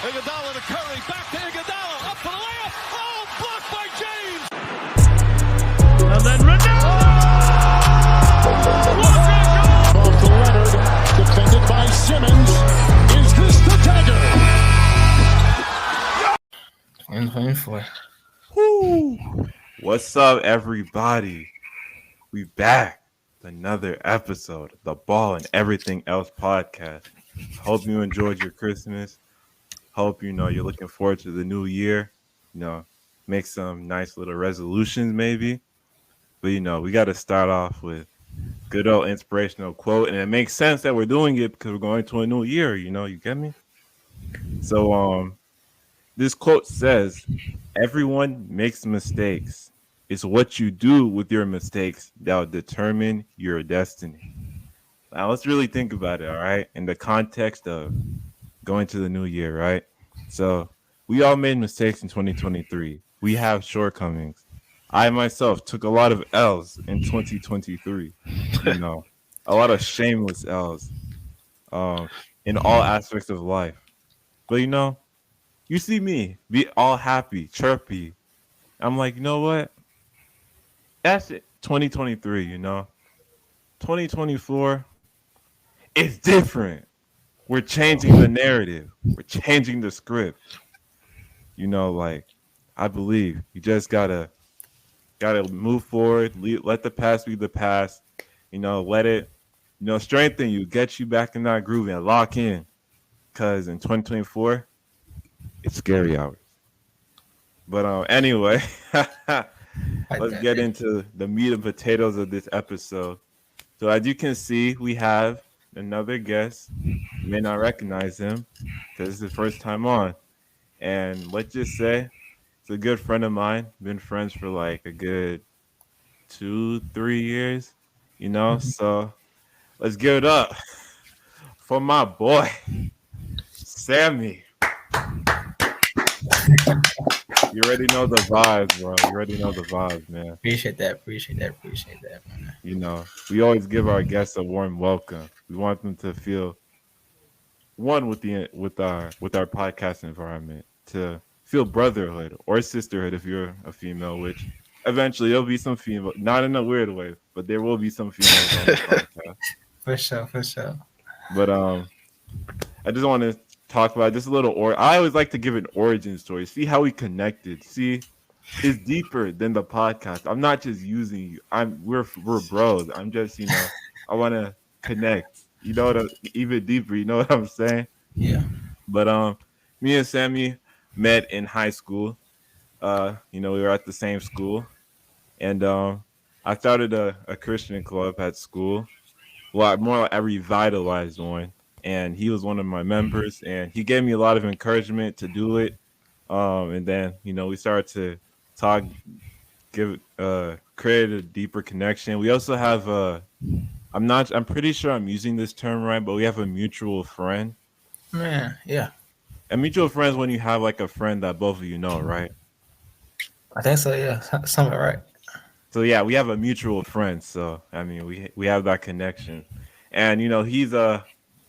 Iguodala to Curry, back to Iguodala, up for the layup. Oh, blocked by James. And then Ronaldo. Ball to Leonard, defended by Simmons. Is this the dagger? 2024. Woo! What's up, everybody? We back with another episode of the Ball and Everything Else podcast. Hope you enjoyed your Christmas. Hope you're looking forward to the new year. Make some nice little resolutions maybe. But we got to start off with good old inspirational quote, and it makes sense that we're doing it because we're going to a new year. You get me? So this quote says, "Everyone makes mistakes. It's what you do with your mistakes that will determine your destiny." Now, let's really think about it, all right? In the context of going to the new year, right? So we all made mistakes in 2023. We have shortcomings. I myself took a lot of L's in 2023. A lot of shameless L's in all aspects of life. But you see me be all happy, chirpy. I'm like, you know what? That's it. 2023, 2024 is different. We're changing the narrative. We're changing the script. I believe you just gotta move forward. Let the past be the past. Let it, strengthen you, get you back in that groove and lock in. Cause in 2024, it's scary hours. But anyway, let's get into the meat and potatoes of this episode. So as you can see, we have another guest. You may not recognize him because it's his first time on. And let's just say it's a good friend of mine. Been friends for like a good 2-3 years, So let's give it up for my boy, Sammy. You already know the vibes, bro. You already know the vibes, man. Appreciate that, man. We always give our guests a warm welcome. We want them to feel one with our podcast environment, to feel brotherhood or sisterhood if you're a female, which eventually there'll be some female, not in a weird way, but there will be some females on the podcast. For sure. But I just want to talk about just a little I always like to give an origin story. See how we connected. See, it's deeper than the podcast. I'm not just using you. We're bros. I'm just, I want to connect. Even deeper. You know what I'm saying? Yeah. But me and Sammy met in high school. We were at the same school, and I started a Christian club at school. Well, more like a revitalized one. And he was one of my members, and he gave me a lot of encouragement to do it. And then, we started to talk, create a deeper connection. We also have I'm pretty sure I'm using this term right, but we have a mutual friend. Man, yeah. A mutual friend is when you have like a friend that both of you know, right? I think so, yeah. Something right. So yeah, we have a mutual friend. So I mean, we have that connection, and he's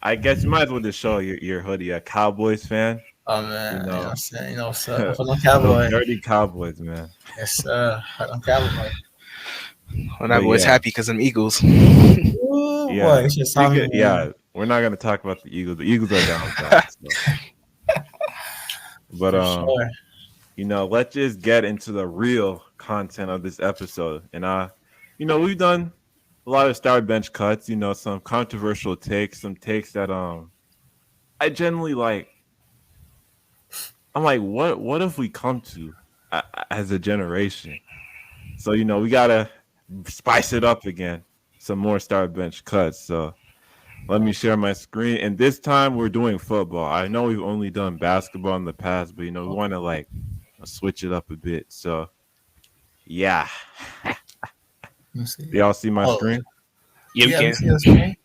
I guess you might as well just show your hoodie, a Cowboys fan. Oh man, I'm saying, for them Cowboys. Dirty Cowboys, man. Yes, sir. Them Cowboys. Well, that boy's happy because them Eagles. Ooh, yeah, boy, we're not gonna talk about the Eagles. The Eagles are down south. So. But sure. Let's just get into the real content of this episode. And we've done a lot of star bench cuts, some controversial takes, some takes that I generally like. I'm like, what have we come to as a generation? So we gotta spice it up again. Some more star bench cuts. So let me share my screen. And this time we're doing football. I know we've only done basketball in the past, but we want to switch it up a bit. So yeah. Do y'all see my screen? Yeah, we can. See your screen.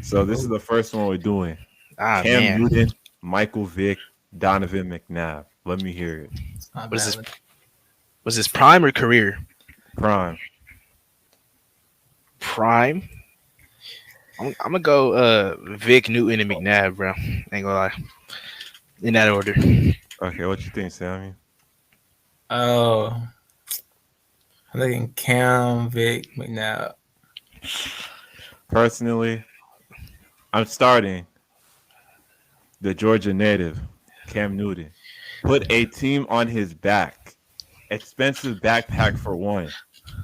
So this is the first one we're doing. Cam Man. Newton, Michael Vick, Donovan McNabb. Let me hear it. What is this? Was this prime or career? Prime. I'm gonna go Vic, Newton, and McNabb, bro. Ain't gonna lie. in that order. Okay, what you think, Sammy? Oh, I'm thinking Cam, Vic, McNabb. Personally, I'm starting the Georgia native, Cam Newton. Put a team on his back. Expensive backpack for one.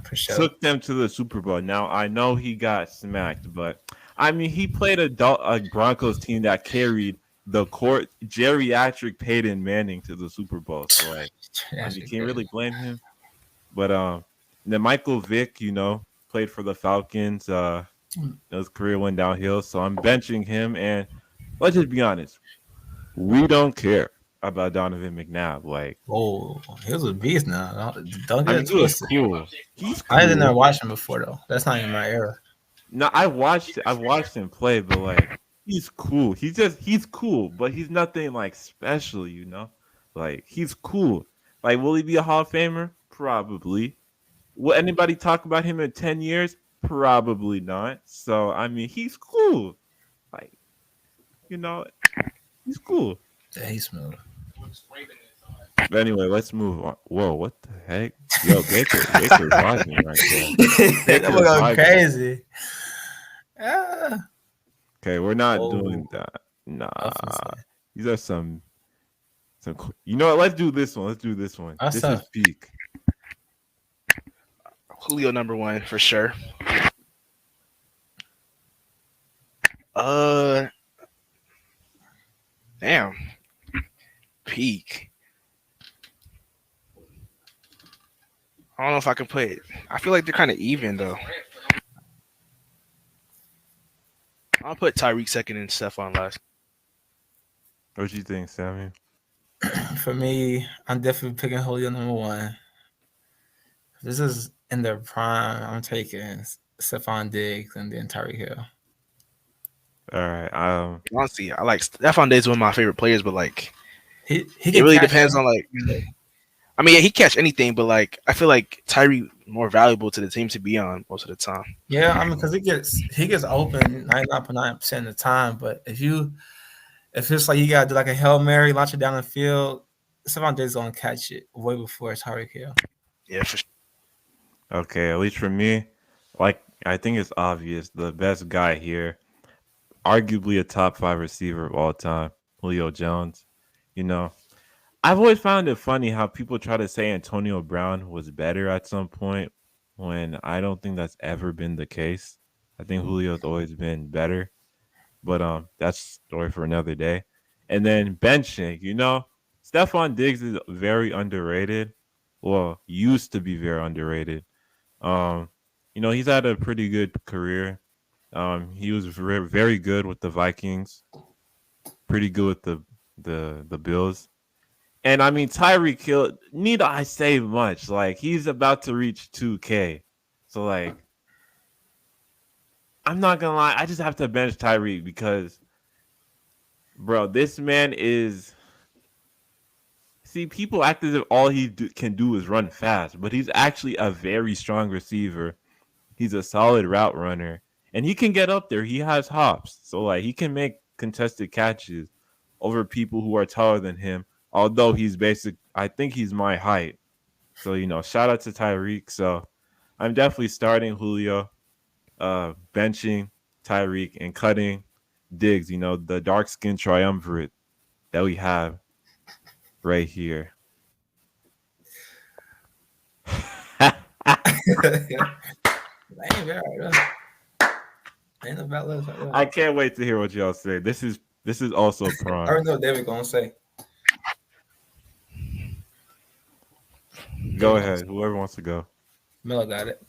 For sure. Took them to the Super Bowl. Now, I know he got smacked, but I mean, he played a Broncos team that carried the court geriatric Peyton Manning to the Super Bowl. So, like, I mean, you can't really blame him. But then Michael Vick, played for the Falcons. His career went downhill, so I'm benching him. And let's just be honest, we don't care about Donovan McNabb. Like, oh, he was a beast now. Don't get it he was twisted. cool. He's cool. I didn't never watch him before though. That's not in my era. No, I watched him play, but like he's cool. He's cool, but he's nothing like special, Like he's cool. Like, will he be a Hall of Famer? Probably. Will anybody talk about him in 10 years? Probably not. So I mean, he's cool. Like, he's cool. Yeah, he's smooth. But anyway, let's move on. Whoa, what the heck? Yo, Baker's watching right there. That was going crazy. Yeah. Okay, we're not doing that. Nah. These are some. You know what? Let's do this one. This is peak. Julio number 1 for sure. Damn. Peak. I don't know if I can put it. I feel like they're kind of even though. I'll put Tyreek second and Stephon last. What do you think, Sammy? For me, I'm definitely picking Julio number 1. This is in their prime. I'm taking Stephon Diggs and then Tyreek Hill. All right. Honestly, I like Stephon Diggs, one of my favorite players, but like he it really depends on like. I mean, yeah, he catch anything, but like I feel like Tyreek more valuable to the team to be on most of the time. Yeah, I mean, because he gets open 99.9% of the time. But if it's like you gotta do like a Hail Mary, launch it down the field, Stephon Diggs gonna catch it way before Tyreek Hill. Yeah, for sure. Okay, at least for me, like I think it's obvious the best guy here, arguably a top 5 receiver of all time, Julio Jones. I've always found it funny how people try to say Antonio Brown was better at some point when I don't think that's ever been the case. I think Julio's always been better, but that's a story for another day. And then benching, Stephon Diggs is very underrated. Well, used to be very underrated. He's had a pretty good career. He was very, very good with the Vikings, pretty good with the Bills. And I mean, Tyreek Hill, need I say much? Like, he's about to reach 2K. So, like, I'm not going to lie. I just have to bench Tyreek because, bro, this man is. See, people act as if all he can do is run fast, but he's actually a very strong receiver. He's a solid route runner, and he can get up there. He has hops. So, like, he can make contested catches over people who are taller than him. Although he's I think he's my height. So, shout out to Tyreek. So, I'm definitely starting Julio, benching Tyreek, and cutting Diggs, the dark-skinned triumvirate that we have right here. I can't wait to hear what y'all say. This is also prime. I already know what David gonna say. Go ahead. Whoever wants to go. Melo got it.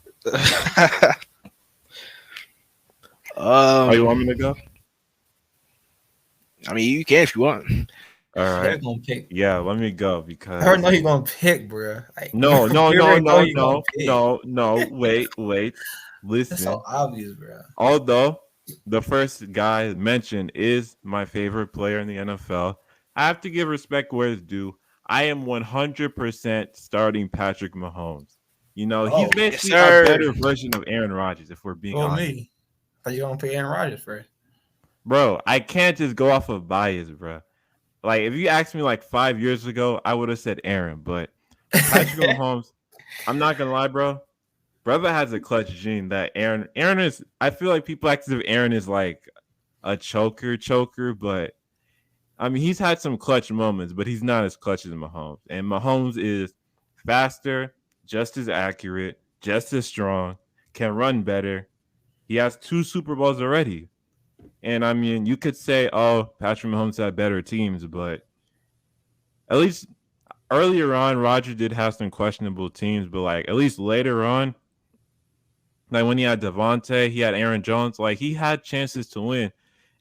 You want me to go? I mean, you can if you want. All right. Gonna pick. Yeah, let me go because I already know he's gonna pick, bro. Like, no. Wait. Listen. It's so obvious, bro. Although the first guy mentioned is my favorite player in the NFL, I have to give respect where it's due. I am 100% starting Patrick Mahomes. He's basically a better version of Aaron Rodgers, if we're being honest. Me. I thought you gonna pick Aaron Rodgers first. Bro, I can't just go off of bias, bro. Like if you asked me like 5 years ago, I would have said Aaron. But Patrick Mahomes, I'm not gonna lie, bro. Brother has a clutch gene that Aaron is. I feel like people act as if Aaron is like a choker, but I mean he's had some clutch moments, but he's not as clutch as Mahomes. And Mahomes is faster, just as accurate, just as strong, can run better. He has 2 Super Bowls already. And I mean, you could say, oh, Patrick Mahomes had better teams, but at least earlier on, Roger did have some questionable teams, but like at least later on, like when he had Devontae, he had Aaron Jones, like he had chances to win.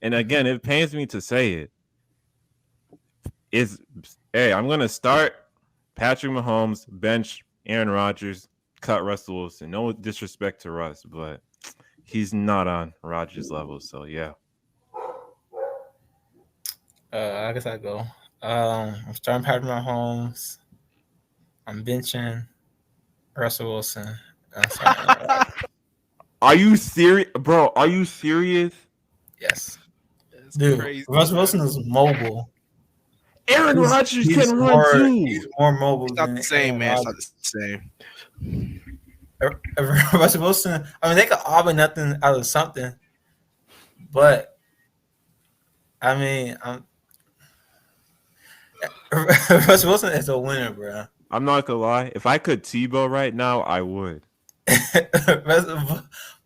And again, it pains me to say it. Hey, I'm gonna start Patrick Mahomes, bench Aaron Rodgers, cut Russell Wilson. No disrespect to Russ, but he's not on Rodgers' level. So yeah. I guess I go. I'm starting Patrick Mahomes. I'm benching Russell Wilson. Are you serious, bro? Are you serious? Yes, It's dude. crazy, Russell man. Wilson is mobile. Aaron Rodgers can run too. He's more mobile It's not than the same, Aaron man. It's not Rodgers. the same. Russell Wilson. I mean, they could all be nothing out of something, but I mean, Russell Wilson is a winner, bro. I'm not gonna lie. If I could Tebow right now, I would.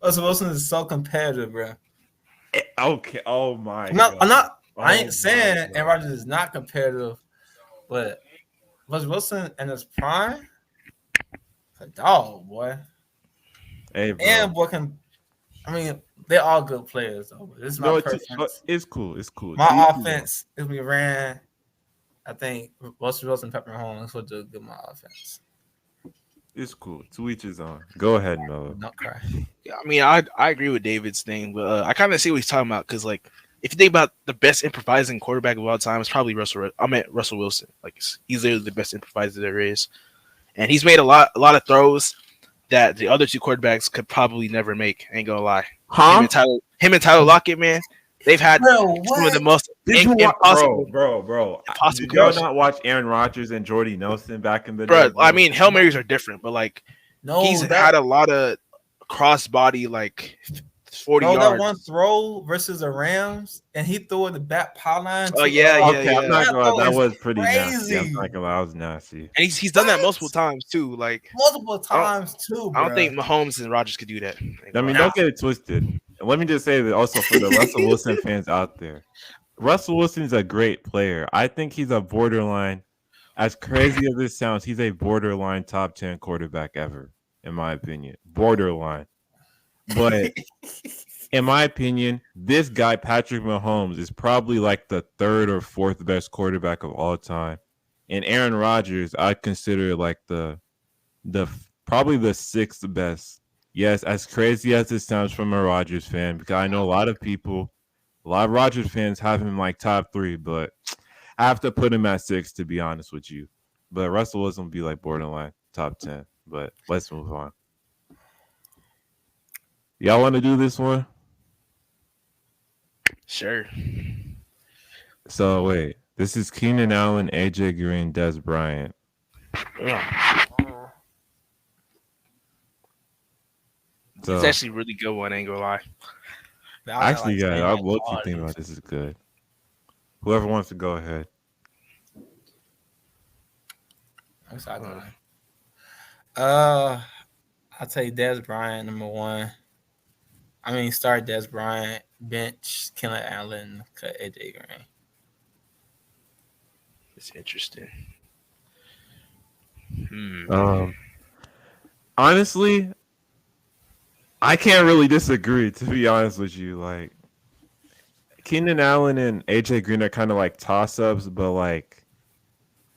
Russell Wilson is so competitive, bro. Okay. Oh my. I'm not. God. I Oh ain't saying my Aaron Rodgers is not competitive, but Russell Wilson in his prime, a dog, boy. Hey, bro. And boy can. I mean, they're all good players, though. But this is my preference. It's cool. It's cool. My offense, if we ran, I think Russell Wilson, Pepper Mahomes would do good. My offense. It's cool. To each his own. Go ahead, Melo. Don't cry. Yeah, I mean, I agree with David's thing, but I kind of see what he's talking about because, like, if you think about the best improvising quarterback of all time, it's probably Russell Wilson. Like, he's literally the best improviser there is, and he's made a lot of throws that the other 2 quarterbacks could probably never make. Ain't gonna lie. Huh? Him and Tyler Lockett, man, they've had some of the most impossible. Bro. Impossible Did y'all throws. not watch Aaron Rodgers and Jordy Nelson back in the Bro, day? I mean, Hail Marys are different, but like No, he's had a lot of cross body, like 40 that yards. one throw versus the Rams, and he threw it the back pile line. Oh, yeah. Okay, I'm not That gonna lie. That was was pretty nasty. crazy. I'm not gonna lie. That was nasty. And he's done that What? multiple times too. Like Multiple times too. I don't bruh. think Mahomes and Rodgers could do that. I mean, don't get it twisted. And let me just say that also for the Russell Wilson fans out there. Russell Wilson's a great player. I think he's a borderline, as crazy as this sounds, he's a borderline top 10 quarterback ever, in my opinion. Borderline. But in my opinion, this guy, Patrick Mahomes, is probably like the 3rd or 4th best quarterback of all time. And Aaron Rodgers, I consider like the probably the 6th best. Yes, as crazy as it sounds from a Rodgers fan, because I know a lot of Rodgers fans have him like top 3, but I have to put him at 6 to be honest with you. But Russell Wilson will be like borderline top 10. But let's move on. Y'all want to do this one? Sure. So wait, this is Keenan Allen, AJ Green, Des Bryant. So, It's actually a really good one, ain't gonna lie. actually, guys, what you think about this is good. Whoever wants to go ahead. I'll take Des Bryant number 1. I mean, start Des Bryant, bench Keenan Allen, cut AJ Green. It's interesting. Honestly, I can't really disagree, to be honest with you. Like, Keenan Allen and AJ Green are kind of like toss-ups, but like,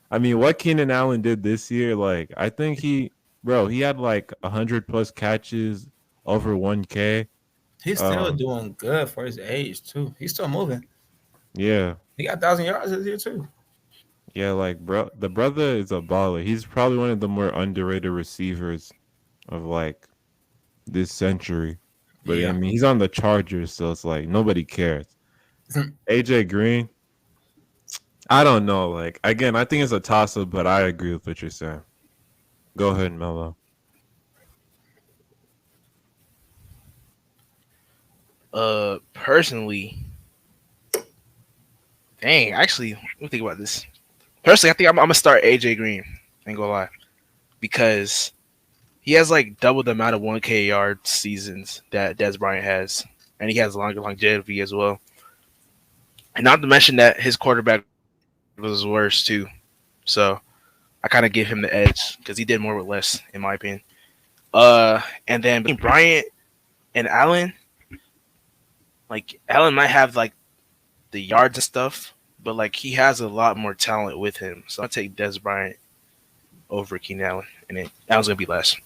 I mean, what Keenan Allen did this year, like, I think he had like 100+ catches, over 1K. He's still doing good for his age too. He's still moving. Yeah. He got 1,000 yards this year too. Yeah, like, bro, the brother is a baller. He's probably one of the more underrated receivers of like this century. But Yeah. I mean, he's on the Chargers, so it's like nobody cares. AJ Green, I don't know. Like again, I think it's a toss-up, but I agree with what you're saying. Go ahead, Melo. Personally, dang, actually, let me think about this. Personally, I think I'm gonna start AJ Green. Ain't gonna lie, because he has like double the amount of 1K yard seasons that Des Bryant has, and he has longer longevity as well. And not to mention that his quarterback was worse too. So I kind of give him the edge because he did more with less, in my opinion. And then between Bryant and Allen, like Allen might have like the yards and stuff, but like he has a lot more talent with him. So I'll take Des Bryant over Keenan Allen, and then Allen's gonna be last.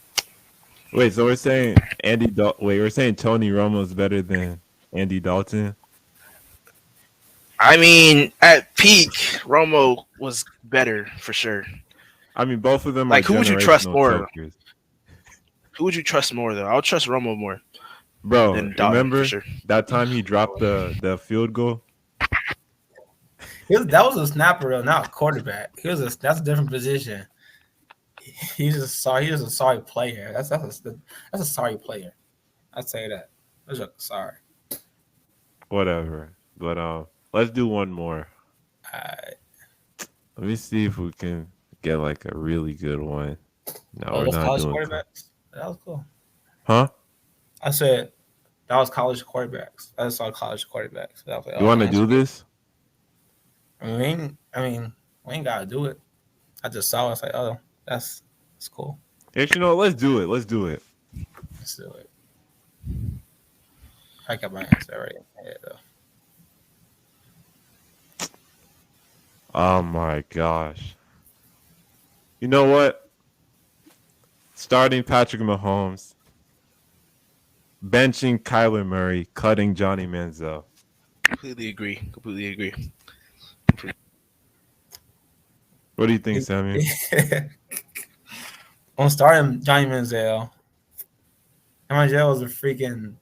Wait, so we're saying we're saying Tony Romo's better than Andy Dalton? I mean, at peak, Romo was better for sure. I mean, both of them like, are who would you trust generational more? chokers. Who would you trust more, though? I would trust Romo more. Bro, than Dalton, remember for sure. that time he dropped the field goal? That was a snapper, though, not a quarterback. That's a different position. He's a sorry player. That's a sorry player. I'd say that. That's just sorry. Whatever. But let's do one more. Alright. Let me see if we can get like a really good one. No, we're Those not college doing quarterbacks. That was cool. Huh? I said that was college quarterbacks. I just saw college quarterbacks. So I was like, You want to do this? I mean, we ain't gotta do it. I just saw it. I was like, oh, that's cool. Actually, no, let's do it. Let's do it. Let's do it. I got my answer already. Yeah, though. Oh my gosh. You know what? Starting Patrick Mahomes, benching Kyler Murray, cutting Johnny Manziel. Completely agree. What do you think, Sammy? On starting Johnny Manziel. Manziel was a freaking.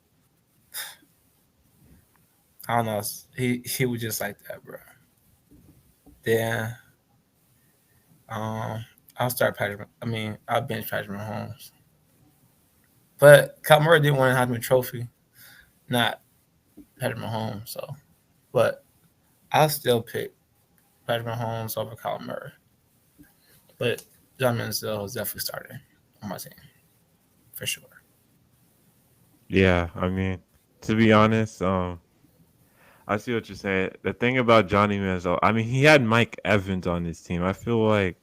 I don't know. He was just like that, bro. Yeah. I'll start Patrick. I'll bench Patrick Mahomes. But Kyle Murray didn't win a Heisman Trophy, not Patrick Mahomes. So, but I'll still pick Patrick Mahomes over Kyle Murray. But John Manziel is definitely starting on my team for sure. Yeah, I mean, to be honest, I see what you're saying. The thing about Johnny Manziel, I mean, he had Mike Evans on his team. I feel like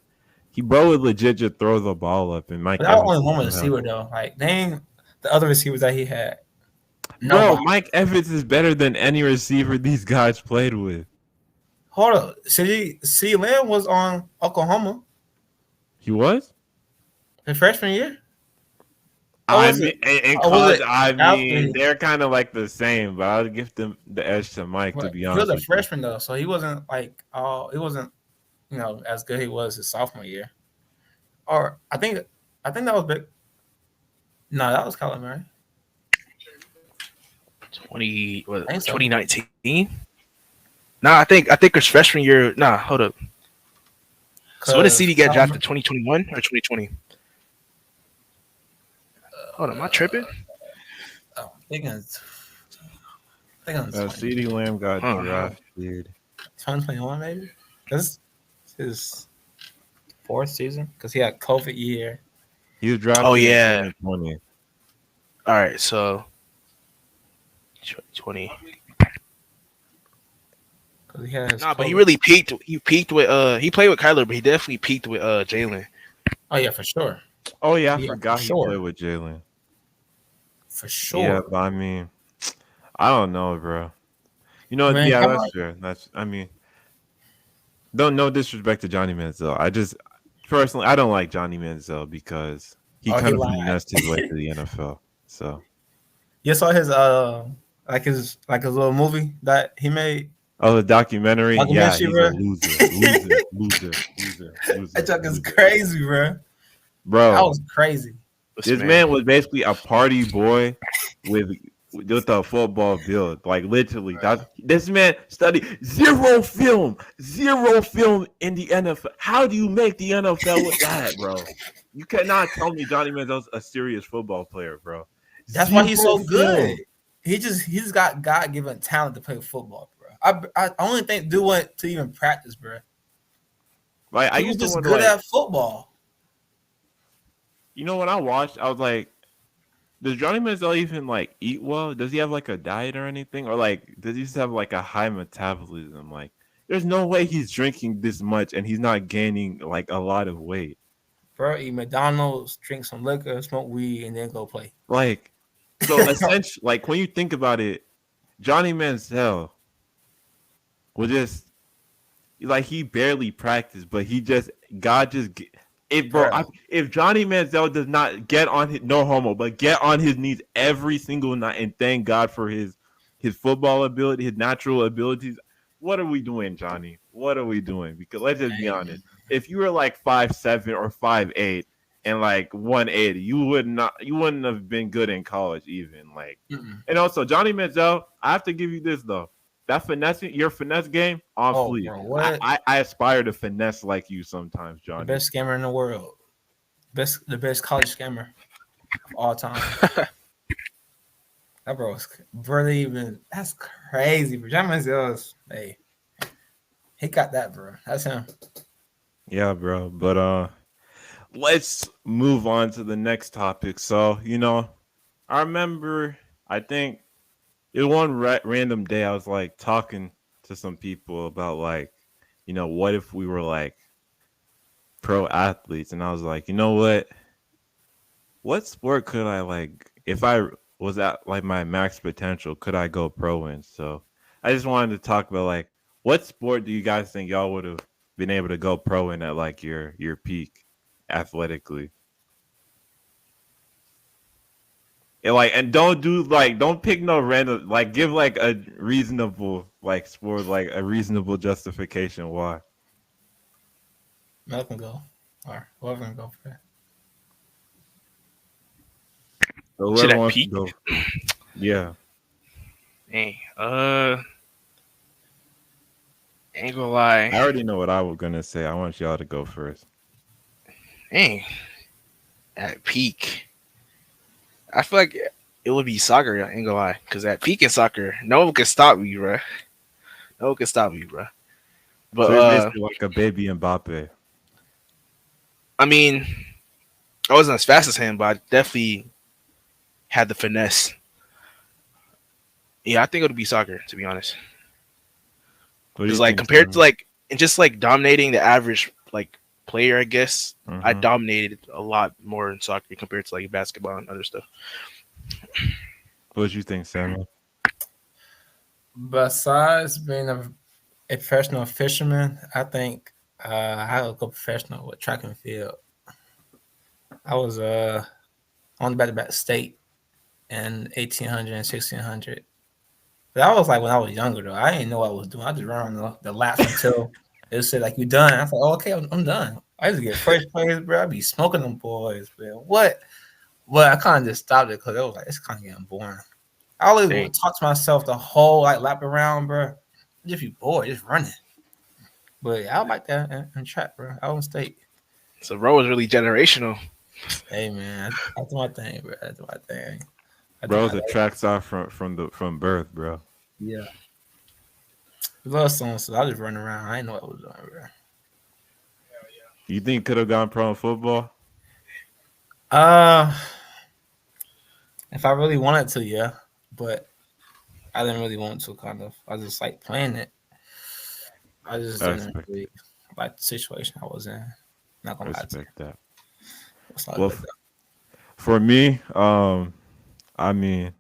he would legit just throw the ball up, and Mike. But that was only one receiver though. Like, dang, the other receivers that he had. Bro, Mike Evans is better than any receiver these guys played with. Hold up, CeeDee Lamb was on Oklahoma. He was the freshman year. In college, they're kind of like the same, but I'll give them the edge to Mike. To be honest, he was a freshman though, so he wasn't like he wasn't as good he was his sophomore year. Or I think that was big. No, that was Kyler Murray. 2019. Nah, I think his freshman year. Nah, hold up. So when did CD get drafted? 2021 or 2020? Hold on, am I tripping? I think it's CeeDee Lamb got drafted 2021, maybe. This is his fourth season because he had COVID year. He was drafted. Oh yeah. In 2020. All right, so 2020. But he really peaked. He peaked with he played with Kyler, but he definitely peaked with Jalen. Oh yeah, for sure. Oh yeah, I forgot he played with Jalen. For sure. Yeah, but I mean, I don't know, bro. That's true. No disrespect to Johnny Manziel. I just personally I don't like Johnny Manziel because he kind of finessed his way to the NFL. So you saw his his little movie that he made. Oh, the documentary. Yeah, he's bro. A loser. That joke is crazy, bro. Bro, that was crazy. This man was basically a party boy with with a football build. Like literally, this man studied zero film in the NFL. How do you make the NFL with that, bro? You cannot tell me Johnny Manziel's a serious football player, bro. That's why he's so good. He's got God-given talent to play football, bro. I only think do want to even practice, bro. Like I He was used to just wonder, good like, at football. you know, when I watched, I was like, does Johnny Manziel even like eat well? Does he have like a diet or anything, or like does he just have like a high metabolism? Like, there's no way he's drinking this much and he's not gaining like a lot of weight. Bro, eat McDonald's, drink some liquor, smoke weed, and then go play. Like, so essentially, like when you think about it, Johnny Manziel was just like he barely practiced, but God just. If Johnny Manziel does not get on his, no homo, but get on his knees every single night and thank God for his football ability, his natural abilities, what are we doing, Johnny? What are we doing? Because let's just be honest. If you were like 5'7" or 5'8" and like 180, you wouldn't have been good in college even. Like, and also Johnny Manziel, I have to give you this though. That your finesse game on fleek. Bro, what? I aspire to finesse like you sometimes, Johnny. The best scammer in the world. The best college scammer of all time. That bro's really even. That's crazy, bro. Johnny Manziel, hey, he got that, bro. That's him. Yeah, bro. But let's move on to the next topic. So, you know, I remember, I think it was one random day I was like talking to some people about like, you know, what if we were like pro athletes? And I was like, you know what sport could I like, if I was at like my max potential, could I go pro in? So I just wanted to talk about like, what sport do you guys think y'all would have been able to go pro in at like your peak athletically? And don't pick no random, like give like a reasonable like sport, like a reasonable justification why. Melo can go, or whoever can go for that. So Should whoever I wants to peak? go. Yeah. Hey, ain't gonna lie. I already know what I was gonna say. I want y'all to go first. Dang. At peak. I feel like it would be soccer, I ain't gonna lie. Because at peak in soccer, no one can stop me, bro. No one can stop me, bro. But So you're basically like a baby Mbappe. I mean, I wasn't as fast as him, but I definitely had the finesse. Yeah, I think it would be soccer, to be honest. Because like compared to like and just like dominating the average like player, I guess I dominated a lot more in soccer compared to like basketball and other stuff. What do you think, Sammy? Besides being a professional fisherman, I think I would go professional with track and field. I was on the back-to-back state in 1800 and 1600. That was like when I was younger, though. I didn't know what I was doing. I just ran the laps until it said, like, you done. I was like, oh, okay, I'm done. I used to get first place, bro. I'd be smoking them boys, man. What? Well, I kind of just stopped it because it was like, it's kind of getting boring. I always would talk to myself the whole like lap around, bro. Just be bored, just running. But yeah, I like that in track, bro. I on state. So bro was really generational. Hey man, that's my thing, bro. That's my thing. Bro's a track star from birth, bro. Yeah. Love songs, so I just run around. I didn't know what I was doing, bro. You think could have gone pro in football? If I really wanted to, yeah. But I didn't really want to, kind of. I just like playing it. I just didn't really like the situation I was in. Not gonna respect lie to that. Well, for me, I mean,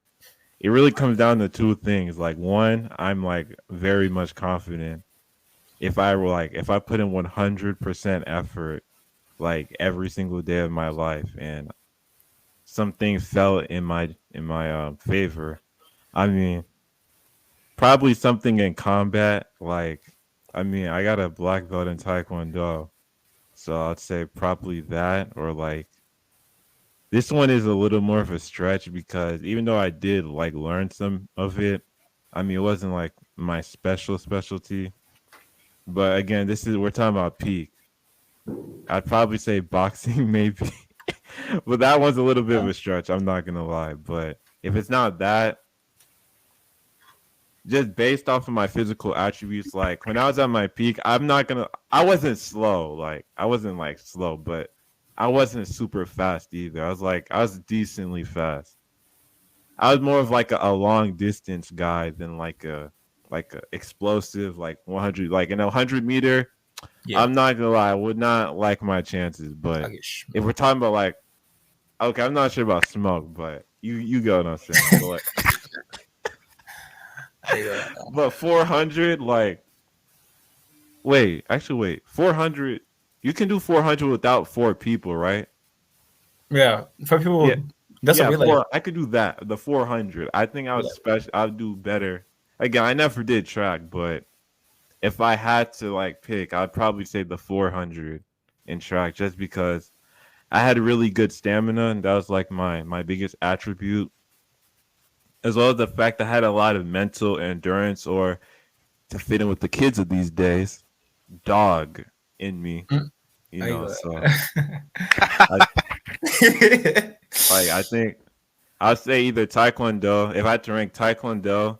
it really comes down to two things. Like one, I'm like very much confident if I put in 100% effort, like every single day of my life, and something fell in my favor. I mean, probably something in combat. Like, I mean, I got a black belt in Taekwondo, so I'd say probably that, or like This one is a little more of a stretch because even though I did like learn some of it, I mean, it wasn't like my specialty. But again, we're talking about peak. I'd probably say boxing, maybe, but that one's a little bit of a stretch. I'm not gonna lie, but if it's not that, just based off of my physical attributes, like when I was at my peak, I wasn't slow, but I wasn't super fast either. I was decently fast. I was more of like a long distance guy than like a explosive, like 100, like in a 100 meter. Yeah, I'm not gonna lie, I would not like my chances. But if we're talking about like, okay, I'm not sure about smoke, but you go what I'm saying. But, but 400, like, wait, 400. You can do 400 without 4 people, right? yeah. For people, Yeah. that's Yeah, a relay. I could do that. The 400. I think I was special. I'd do better. Again, I never did track, but if I had to like pick, I'd probably say the 400 in track, just because I had really good stamina, and that was like my biggest attribute, as well as the fact I had a lot of mental endurance, or to fit in with the kids of these days, dog in me. You know, so I think I'll say either Taekwondo. If I had to rank Taekwondo,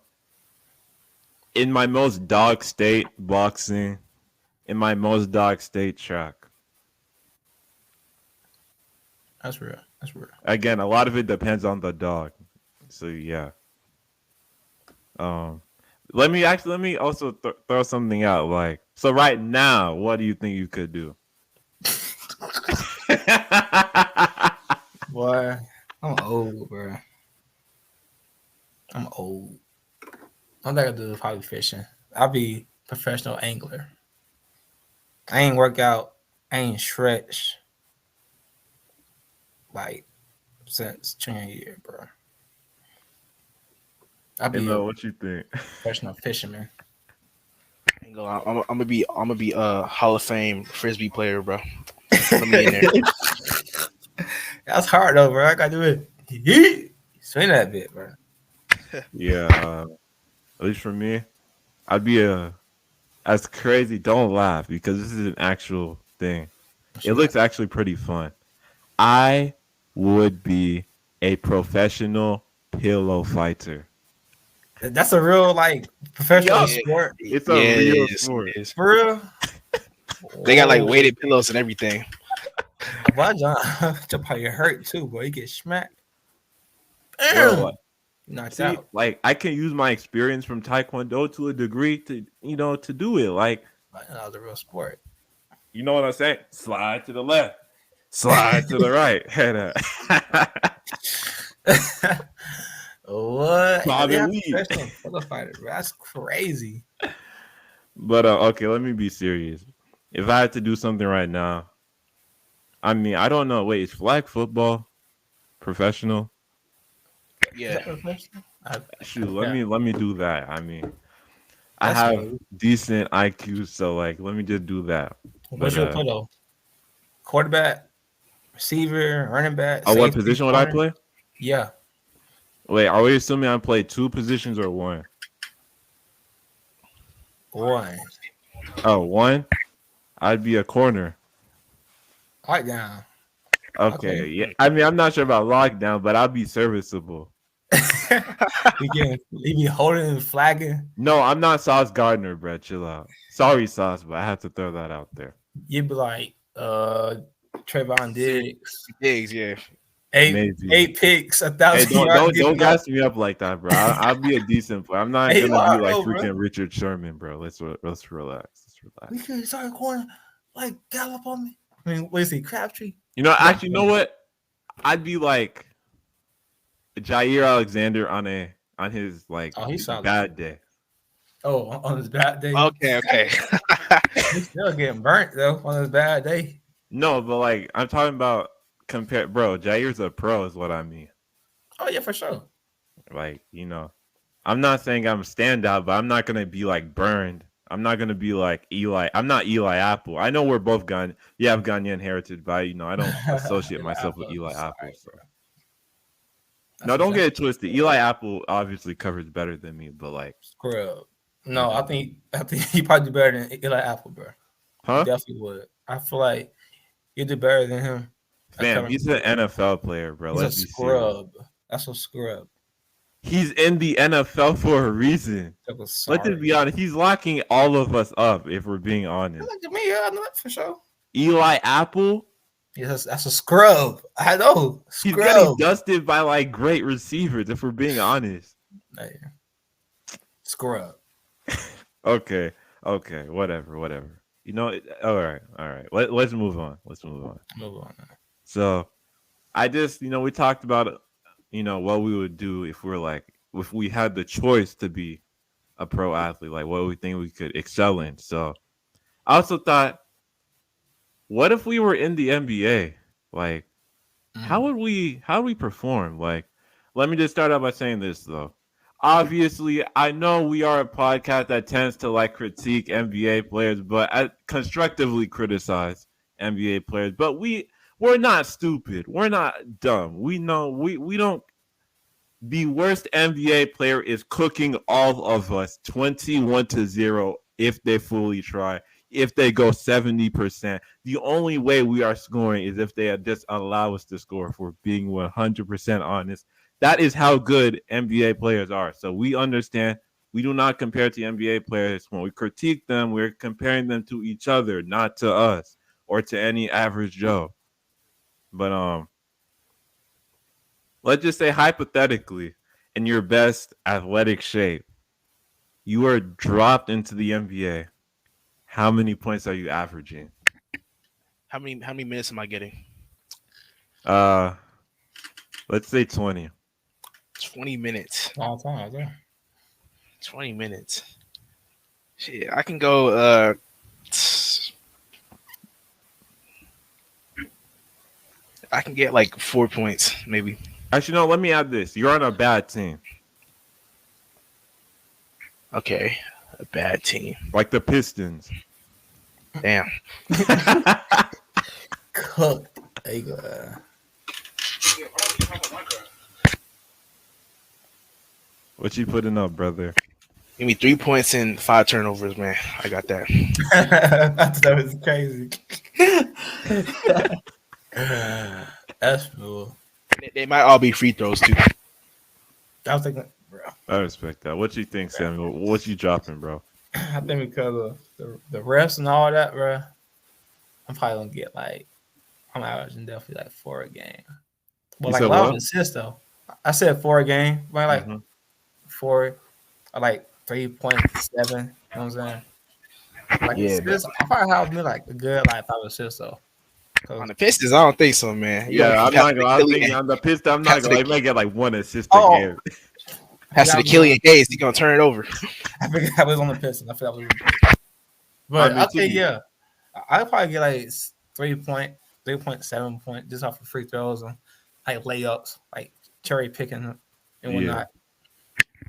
in my most dog state, boxing, in my most dog state, track. That's real. That's real. Again, a lot of it depends on the dog. So yeah. Let me also throw something out. Like, so right now, what do you think you could do? Boy, I'm old, bro. I'm old. I'm not gonna do is probably fishing. I'll be professional angler. I ain't work out. I ain't stretch like since junior year, bro. I'll be a What you think? professional fisherman. Ain't gonna lie, I'm gonna be a Hall of Fame frisbee player, bro. Let me in there. That's hard though, bro. I gotta do it. Swing that bit, bro. Yeah, at least for me, I'd be that's crazy. Don't laugh, because this is an actual thing. It looks actually pretty fun. I would be a professional pillow fighter. That's a real like professional Yeah. sport. It's a Yeah, real it is, sport. it is. For real. They got like weighted pillows and everything. Why John probably hurt too, boy. You get smacked. Bro, Bam! like, Knocked see, out. like I can use my experience from Taekwondo to a degree to to do it. Like, That was a real sport. you know what I'm saying? Slide to the left, slide to the right. What? Bob They and have weave. professional pillow fighter, bro. That's crazy. But okay, let me be serious. If I had to do something right now, I mean, I don't know. Wait, is flag football professional? Is Yeah. that professional? Shoot, let me do that. I mean, I That's have right. decent IQ, so like, let me just do that. What's your pillow? Quarterback, receiver, running back. What safety, position would I corner? play? Yeah. Wait, are we assuming I play 2 positions or 1? One. Oh, 1? I'd be a corner. Lockdown. Okay, Okay. yeah. I mean, I'm not sure about lockdown, but I'll be serviceable. He be holding and flagging. No, I'm not Sauce Gardner, bro. Chill out. Sorry, Sauce, but I have to throw that out there. You'd be like, Trayvon Diggs. Diggs, yeah. Maybe. 8 picks, Hey, 1,000 yards. don't gas me up like that, bro. I'll be a decent player. I'm not Hey, gonna you are, be like though, bro. freaking Richard Sherman, bro. Let's relax. We could start corner like gallop on me. I mean, what is he, Crabtree? Actually, you know what? I'd be like Jair Alexander on his like he's solid. bad day. Oh, on his bad day. Okay. He's still getting burnt though on his bad day. No, but like I'm talking about bro. Jair's a pro, is what I mean. Oh yeah, for sure. Like, I'm not saying I'm a standout, but I'm not gonna be like burned I'm not gonna be like Eli. I'm not Eli Apple. I know we're both Ghanaian. You have Ghanaian heritage, but I don't associate myself with Eli Apple. So no, don't get it twisted. Eli Apple obviously covers better than me, but like scrub. No, I think he probably do better than Eli Apple, bro. Huh? Definitely would. I feel like you do better than him. Fam, he's an NFL player, bro. He's Let's a be scrub. serious. That's a scrub. He's in the NFL for a reason. Let's just be honest. He's locking all of us up, if we're being honest. Look at me, I know that for sure. Eli Apple? Yes, that's a scrub. I know. Scrub. He's getting dusted by like great receivers, if we're being honest. Hey. Scrub. Okay, whatever. You know, all right. Let's move on. Move on. So, I just, we talked about, what we would do if we had the choice to be a pro athlete, like what we think we could excel in. So, I also thought, what if we were in the NBA? Like, how would we perform? Like, let me just start out by saying this though. Obviously, I know we are a podcast that tends to like critique NBA players, but I constructively criticize NBA players. But we're not stupid. We're not dumb. We know we don't. The worst NBA player is cooking all of us 21-0 if they fully try. If they go 70%, the only way we are scoring is if they just allow us to score. If we're being 100% honest. That is how good NBA players are. So we understand we do not compare to NBA players. When we critique them, we're comparing them to each other, not to us or to any average Joe. But let's just say hypothetically, in your best athletic shape, you are dropped into the NBA. How many points are you averaging? How many minutes am I getting? Let's say 20. 20 minutes. Long time, yeah. 20 minutes. Shit, I can go I can get like 4 points, maybe. Actually, no, let me add this. You're on a bad team. Okay. A bad team. Like the Pistons. Damn. Cooked. There you go. What you putting up, brother? Give me 3 points and 5 turnovers, man. I got that. That was crazy. That's cool. They might all be free throws, too. I was thinking, bro. I respect that. What you think, Samuel? What you dropping, bro? I think because of the refs and all that, bro, I'm probably going to get I'm averaging definitely 4 a game. Well, You a said lot what? of assists, though. I said 4 a game, but 4, I 3.7. You know what I'm saying? Assists, I probably have me a good 5 assists, though. On the Pistons, I don't think so, man. I'm not gonna. I'm thinking on the Pistons. I'm not gonna. I might get 1 assist a game. Pass to the Killian Hayes. He's gonna turn it over. I forgot I was on the Pistons. But I think I'd probably get 3.7 point just off of free throws and layups, cherry picking and whatnot.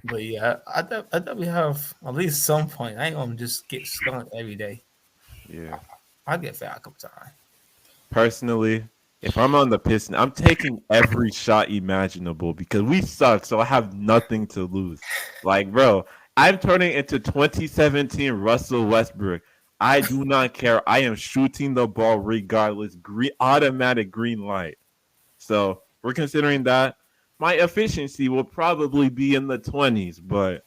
But I definitely have at least some point. I ain't gonna just get skunked every day. Yeah, I get fouled a couple times. Personally, if I'm on the Pistons, I'm taking every shot imaginable because we suck, so I have nothing to lose. Bro, I'm turning into 2017 Russell Westbrook. I do not care. I am shooting the ball regardless. Automatic green light. So we're considering that. My efficiency will probably be in the 20s, but,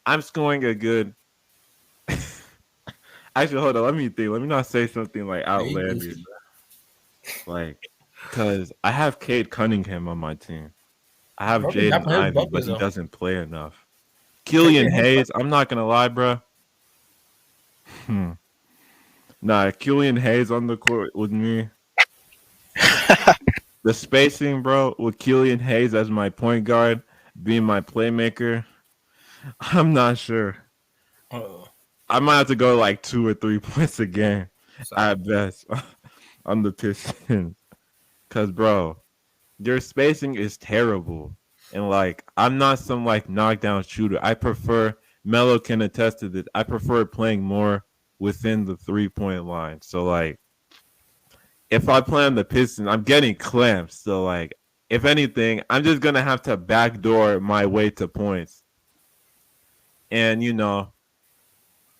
I'm scoring a good... Actually, hold on. Let me think. Let me not say something outlandish. Because I have Cade Cunningham on my team. I have Jaden Ivey, but he doesn't play enough. Killian Hayes, I'm not going to lie, bro. Nah, Killian Hayes on the court with me. The spacing, bro, with Killian Hayes as my point guard, being my playmaker, I'm not sure. I might have to go 2 or 3 points a game at best on the Pistons. Because, bro, their spacing is terrible. And, I'm not some, knockdown shooter. I prefer Melo can attest to this. I prefer playing more within the 3-point line. So like, if I play on the Pistons, I'm getting clamps. So like, if anything, I'm just gonna have to backdoor my way to points. And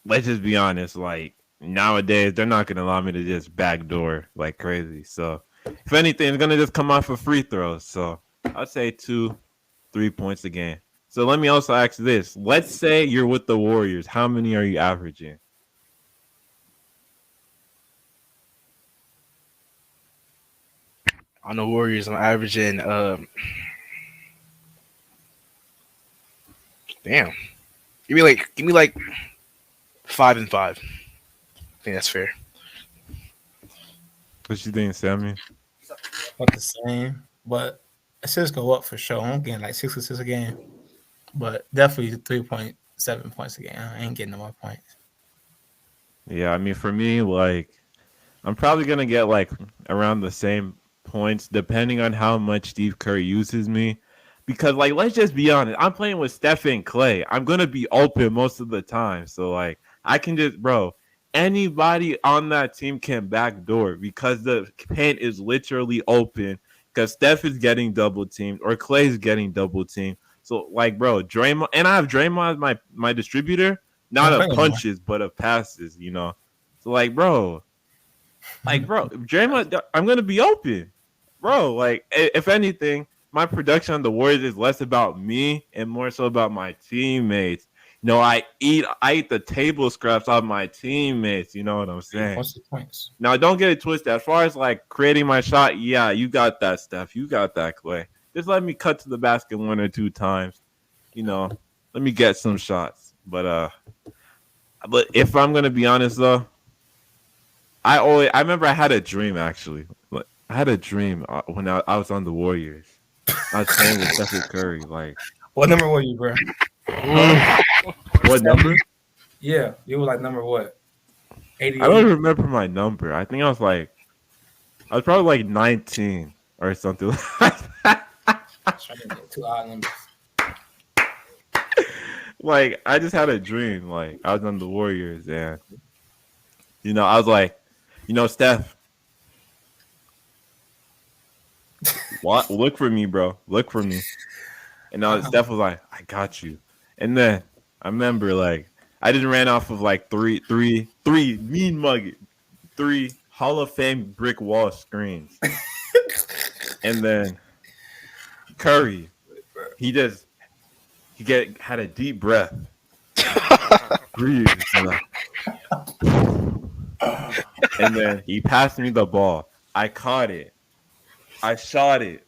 let's just be honest. Like nowadays, they're not gonna allow me to just backdoor like crazy. So if anything, it's gonna just come off of free throws. So I'd say 2-3 points a game. So let me also ask this. Let's say you're with the Warriors. How many are you averaging? On the Warriors, I'm averaging damn. Give me like 5 and 5. I think that's fair. What you think, Sammy? About the same, but assists go up for sure. I'm getting like 6 assists a game, but definitely 3.7 points a game. I ain't getting no more points. Yeah, I mean, for me, like, I'm probably going to get, like, around the same points depending on how much Steve Kerr uses me. Because, like, let's just be honest. I'm playing with Steph and Clay. I'm going to be open most of the time. So, like, I can just, bro, anybody on that team can backdoor because the paint is literally open because Steph is getting double teamed or Clay's getting double teamed. So, like, bro, Draymond, and I have Draymond as my distributor, not of punches, but of passes, So, like, bro, Draymond, I'm going to be open. Bro, like, if anything, my production on the Warriors is less about me and more so about my teammates. I eat the table scraps off my teammates. You know what I'm saying? What's the points? Now, don't get it twisted. As far as, like, creating my shot, yeah, you got that, Steph. You got that, Clay. Just let me cut to the basket 1 or 2 times. Let me get some shots. But if I'm going to be honest, though, I remember I had a dream, actually. I had a dream when I was on the Warriors. I was playing with Steph Curry. Like, what number were you, bro? What number? Yeah, you were like number what? 88? I don't remember my number. I think I was probably like 19 or something like that. Trying to get 2 odd numbers. Like, I just had a dream. Like, I was on the Warriors and, I was like, Steph, what? Look for me, bro. Look for me. And Steph was like, I got you. And then I remember, like, I just ran off of like three mean mug, 3 Hall of Fame brick wall screens. And then Curry, he had a deep breath. Breathe. And then he passed me the ball. I caught it. I shot it.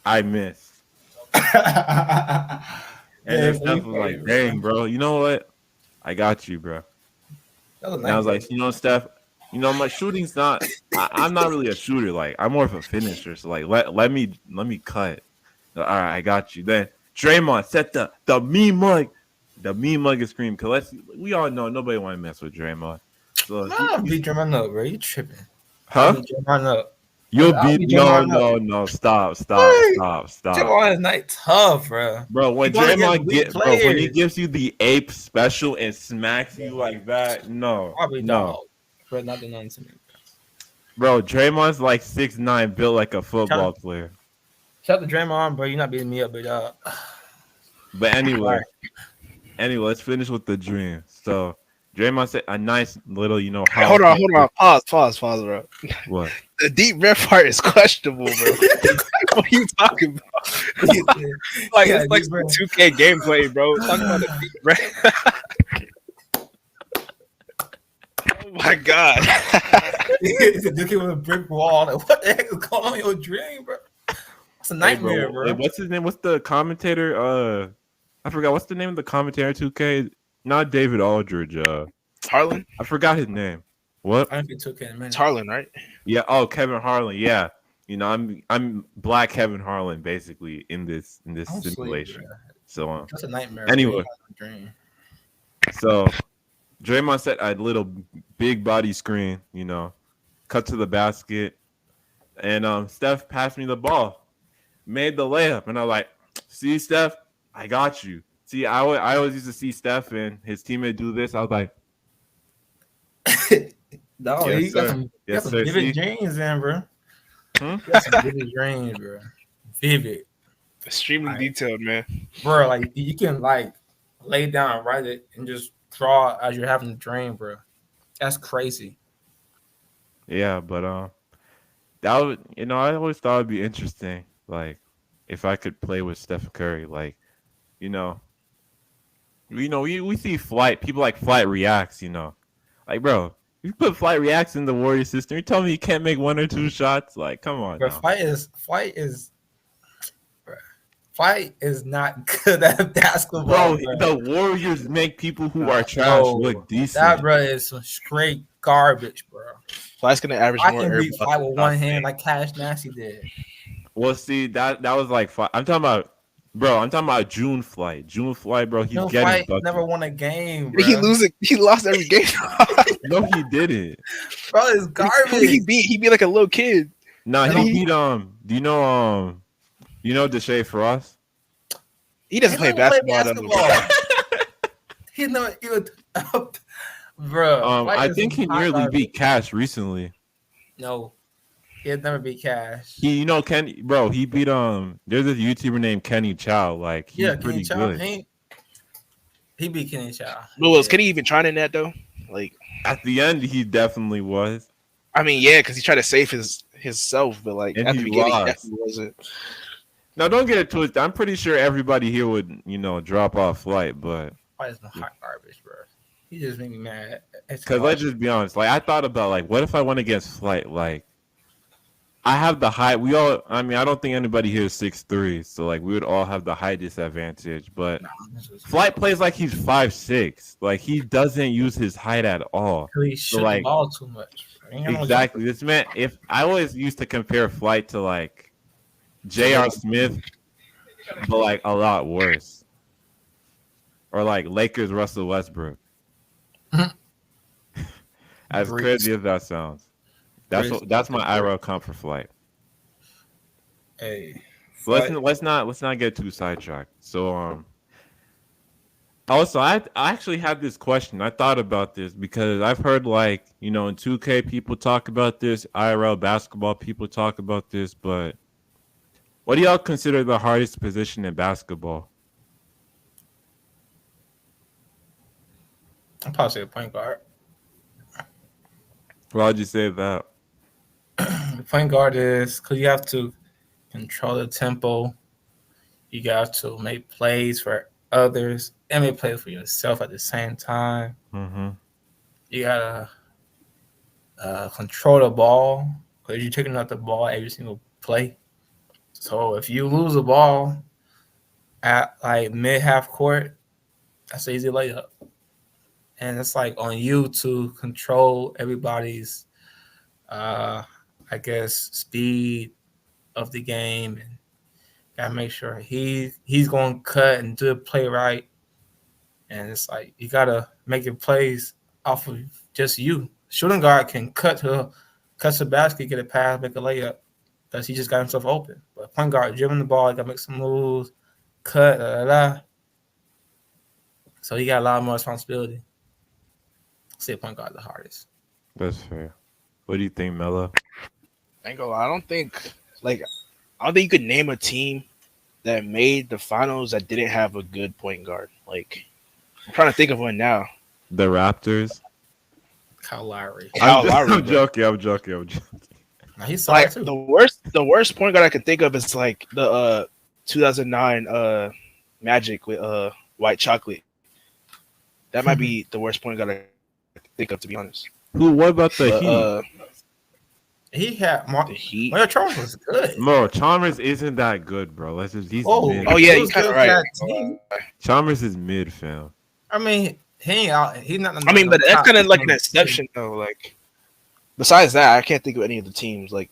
I missed. And then Steph was like, dang, bro, you know what? I got you, bro. And I was like, Steph, my shooting's not I'm not really a shooter. Like, I'm more of a finisher. So like let me cut. All right, I got you. Then Draymond set the mean mug. The mean mug is scream. Cause we all know nobody want to mess with Draymond. So beat Draymond up, bro. You tripping. Huh? Beat Draymond up. You'll beat no. Stop. Draymond is not tough, bro. Bro, when Draymond when he gives you the ape special and smacks you like that, no. Probably no. Bro, not doing nothing to me. Bro, Draymond's like 6'9", built like a football player. Shout out to Draymond, bro. You're not beating me up, big dog. But anyway, let's finish with the dream. So Draymond said a nice little, Hold on. Pause, bro. What? The deep breath part is questionable, bro. What are you talking about? It's like 2K gameplay, bro. Talking about the deep breath. Oh my god. It's a dude with a brick wall. Like, what the heck is going on in your dream, bro? It's a nightmare, bro. What's his name? What's the commentator? I forgot. What's the name of the commentator? 2K, not David Aldridge. Harlan. I forgot his name. What? I think it took it. It's Harlan, right? Yeah. Oh, Kevin Harlan. Yeah. I'm Black Kevin Harlan basically in this simulation. So that's a nightmare. Anyway, dream. So Draymond set a little big body screen. Cut to the basket, and Steph passed me the ball, made the layup, and I'm like, "See, Steph, I got you." See, I always used to see Steph and his teammate do this. I was like, No, yes, he got sir. some, Yes, some sir. vivid See? dreams, in, bro. Hmm? He got some vivid dreams, bro. Vivid, Extremely Right. detailed, man. bro. Like you can like lay down, write it, and just draw as you're having a dream, bro. That's crazy. Yeah, but that would I always thought it'd be interesting, like if I could play with Steph Curry, like you know, we see people like Flight Reacts, like bro, you put Flight Reacts in the Warrior system. You tell me you can't make one or two shots, like come on But now. Flight is not good at basketball, Bro, bro. the Warriors make people who are trash No, look that decent. bro is some straight garbage, bro. Fly's gonna average I more can air beat balls Flight than with Dog one hand Tank. like Cash Nasty did. Well, see that was like I'm talking about, bro. I'm talking about June Flight, bro. He's No, getting Flight buckets. never won a game, Did he bro. lose it? He lost every game. No, he didn't. Bro, it's Who garbage. did he beat? He beat like a little kid. No, No, he beat Do you know Deshae Frost? He doesn't play basketball. He's never even, bro. Flight I is think some he hot nearly garbage. beat Cash recently. No, he has never beat Cash. He beat there's this YouTuber named Kenny Chow. Like he's pretty Kenny Chow. good. He beat Kenny Chow. But was Kenny even trying in that though? Like At the end, he definitely was. I mean, yeah, because he tried to save his self, but like And at he the beginning, he lost. definitely wasn't. Now, don't get it twisted. I'm pretty sure everybody here would, drop off Flight, but Flight is some hot garbage, bro. He just made me mad. because let's just be honest. Like I thought about like, what if I went against Flight? Like I have the height. I don't think anybody here is 6'3", so like we would all have the height disadvantage. But Flight plays like he's 5'6". Like he doesn't use his height at all. He shoot like- the ball too much. Bro. He ain't got no Exactly. This man, if I always used to compare Flight to like J.R. Smith, but like a lot worse, or like Lakers Russell Westbrook. As Breeze. crazy as that sounds, that's my IRL comp for Flight. Hey, So let's not get too sidetracked. So also I actually had this question. I thought about this because I've heard like in 2K people talk about this, IRL basketball people talk about this, but what do y'all consider the hardest position in basketball? I'm probably say a point guard. Why'd you say that? The point guard is because you have to control the tempo. You got to make plays for others and make plays for yourself at the same time. Mm-hmm. You gotta control the ball because you're taking out the ball every single play. So if you lose the ball at like mid half court, that's an easy layup. And it's like on you to control everybody's, speed of the game, and gotta make sure he's going to cut and do the play right. And it's like you gotta make your plays off of just you. Shooting guard can cut the basket, get a pass, make a layup, because he just got himself open. But point guard dribbling the ball, gotta make some moves, cut, So he got a lot more responsibility. Say point guard the hardest. That's fair. What do you think, Melo? I ain't gonna lie, I don't think you could name a team that made the finals that didn't have a good point guard. Like I'm trying to think of one now. The Raptors. Kyle Lowry. I'm joking. Now, he's solid Like too. the worst point guard I can think of is like the 2009 Magic with White Chocolate. That might be the worst point guard I can think of, to be honest. What about the Heat? He had The Heat. Mario Chalmers was good. Bro, Chalmers isn't that good, bro. He's Oh, mid. Oh yeah, He you was kind of good right. for that team. Chalmers is mid, fam. I mean, he ain't out. He's not. I mean, but that's kind of like an top exception though. Like besides that, I can't think of any of the teams. Like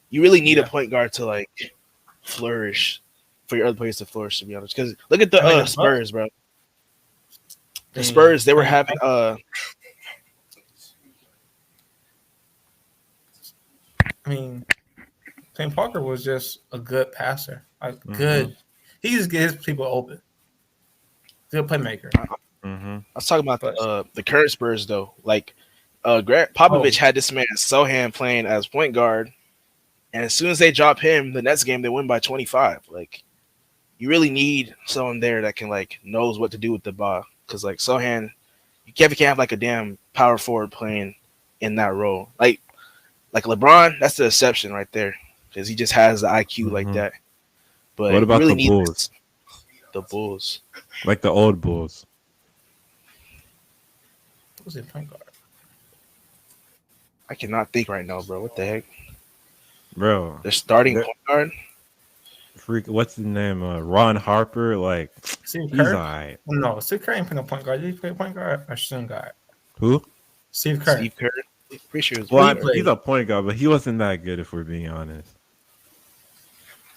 you really need a point guard to like flourish for your other players to flourish. To be honest, because look at the Spurs, bro. The Spurs, they were having I mean, Tony Parker was just a good passer. Like good. He just gets people open. Good playmaker. Mm-hmm. I was talking about But the current Spurs though. Like Popovich Oh. had this man Sohan playing as point guard, and as soon as they drop him, the next game they win by 25. Like you really need someone there that can like knows what to do with the ball because like Sohan, you can't have like a damn power forward playing in that role. Like LeBron, that's the exception right there because he just has the IQ like Mm-hmm. that. What But you about really the need Bulls? the Bulls. Like the old Bulls. who's in point guard? I cannot think right now, bro. What the heck? Bro. They're starting They're- point guard. Freak, what's his name? Ron Harper. Like, Steve he's Kerr? alright. No, Steve Kerr ain't playing a point guard. Did he play point guard or shooting guard? Who? Steve Kerr. Steve Kerr. Pretty sure it was Well, He point guard. played. he's a point guard, but he wasn't that good, if we're being honest.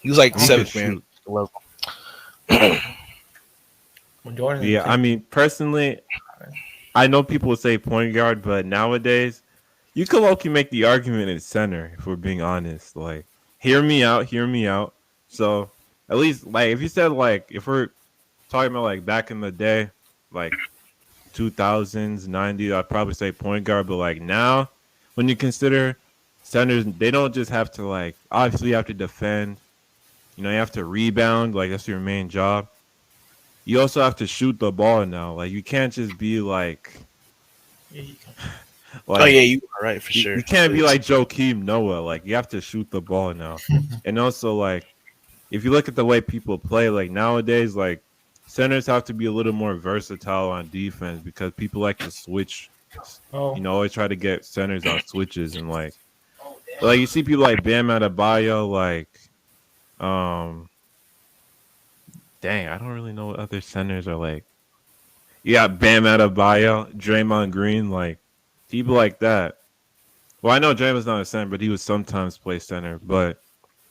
He was like He could seventh man shoot. level. When Jordan Yeah, I mean, personally, I know people say point guard, but nowadays, you could low-key make the argument at center, if we're being honest. Like, hear me out. So, at least, like, if you said, like, if we're talking about, like, back in the day, like, 2000s, 90s, I'd probably say point guard. But, like, now, when you consider centers, they don't just have to, like, obviously you have to defend. You know, you have to rebound. Like, that's your main job. You also have to shoot the ball now. Like, you can't just be, like Yeah, he can. Oh yeah, you are right for you, sure. you can't be like Joakim Noah. Like, you have to shoot the ball now. And also, like, if you look at the way people play, like, nowadays, like, centers have to be a little more versatile on defense because people like to switch. Oh, You know, always try to get centers on switches. And, like, you see people like Bam Adebayo, like, dang, I don't really know what other centers are like. You got Bam Adebayo, Draymond Green, like, people like that. Well, I know Draymond's not a center, but he would sometimes play center. But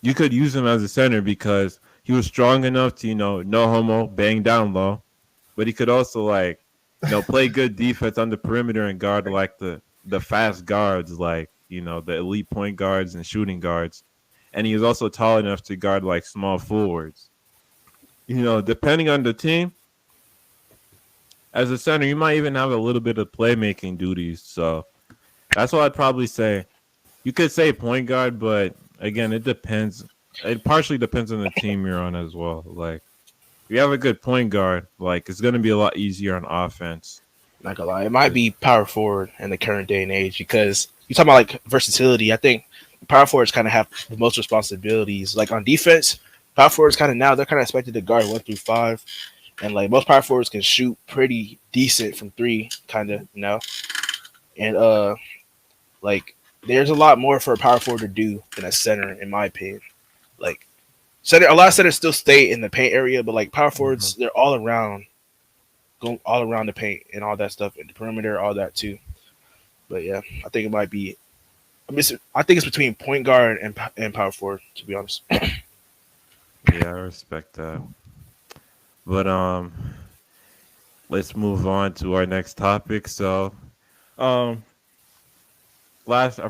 you could use him as a center because he was strong enough to, no homo, bang down low. But he could also, like, play good defense on the perimeter and guard, like, the fast guards, like, the elite point guards and shooting guards. And he was also tall enough to guard, like, small forwards. Depending on the team, as a center, you might even have a little bit of playmaking duties. So that's what I'd probably say. You could say point guard, but again, it depends. It partially depends on the team you're on as well. Like, if you have a good point guard, like, it's going to be a lot easier on offense. Not gonna lie, it might be power forward in the current day and age because you talking about like versatility. I think power forwards kind of have the most responsibilities. Like on defense, power forwards kind of now they're kind of expected to guard 1 through 5, and like most power forwards can shoot pretty decent from 3, kind of, and like there's a lot more for a power forward to do than a center, in my opinion. Like a lot of centers still stay in the paint area, but like power forwards, they're all around. Go all around the paint and all that stuff, and the perimeter, all that too. But yeah, I think it might be. I think it's between point guard and power forward, to be honest. Yeah, I respect that. But let's move on to our next topic. So, our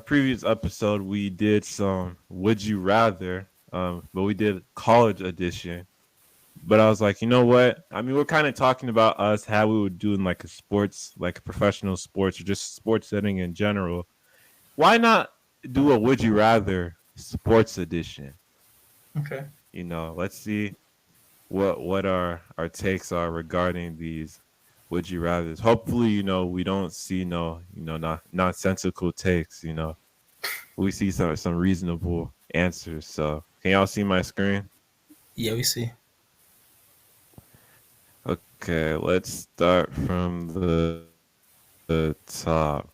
previous episode we did some Would You Rather, but we did college edition. But I was like, you know what? I mean, we're kind of talking about us, how we would do in like a sports, like a professional sports or just sports setting in general. Why not do a Would You Rather sports edition? okay. Let's see what our takes are regarding these Would You Rathers. Hopefully, we don't see nonsensical takes. We see some reasonable answers. So, can y'all see my screen? Yeah, we see. Okay, let's start from the top.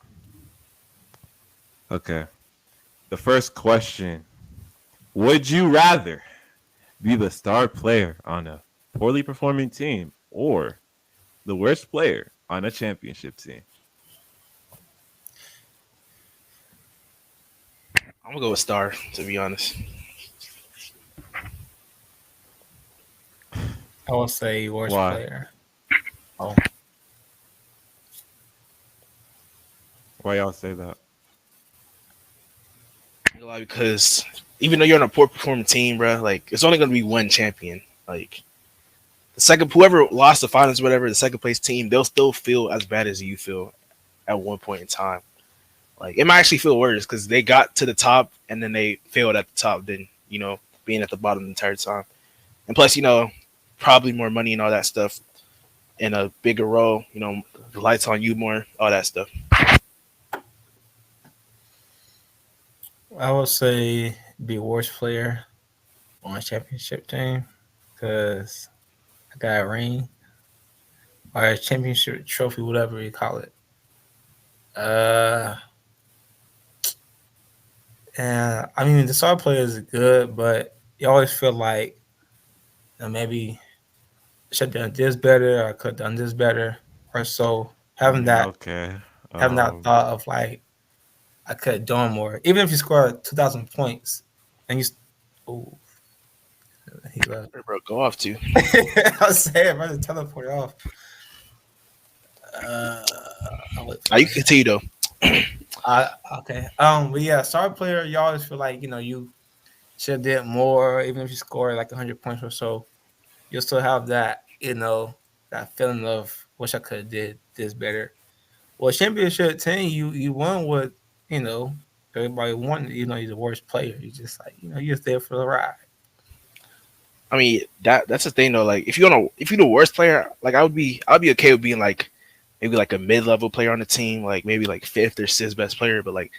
Okay. The first question. Would you rather be the star player on a poorly performing team or the worst player on a championship team? I'm gonna go with star, to be honest. I will say worst Why? player. Oh, Why y'all say that? Because even though you're on a poor performing team, bro, like it's only gonna be one champion. Like whoever lost the finals, whatever, the second place team, they'll still feel as bad as you feel at one point in time. Like it might actually feel worse because they got to the top and then they failed at the top than being at the bottom the entire time. And plus, probably more money and all that stuff in a bigger role. The lights on you more, all that stuff. I would say be worst player on a championship team because I got a ring or a championship trophy, whatever you call it. And I mean, the star player is good, but you always feel like maybe should have done this better or could have done this better or so. Having that Okay. thought of like I could have done more, even if you score 2,000 points and you. Oh, he left. Bro, go off too. I was saying, I just teleport off. You can continue though. Okay. But yeah, star player, you always feel like you should have did more, even if you score like 100 points or so. You'll still have that that feeling of wish I could have did this better. Well, championship team, you won what everybody wanted. You're the worst player. You just like you're just there for the ride. I mean, that's the thing though. Like if you're the worst player, like I'd be okay with being like maybe like a mid-level player on the team, like maybe like fifth or sixth best player. But like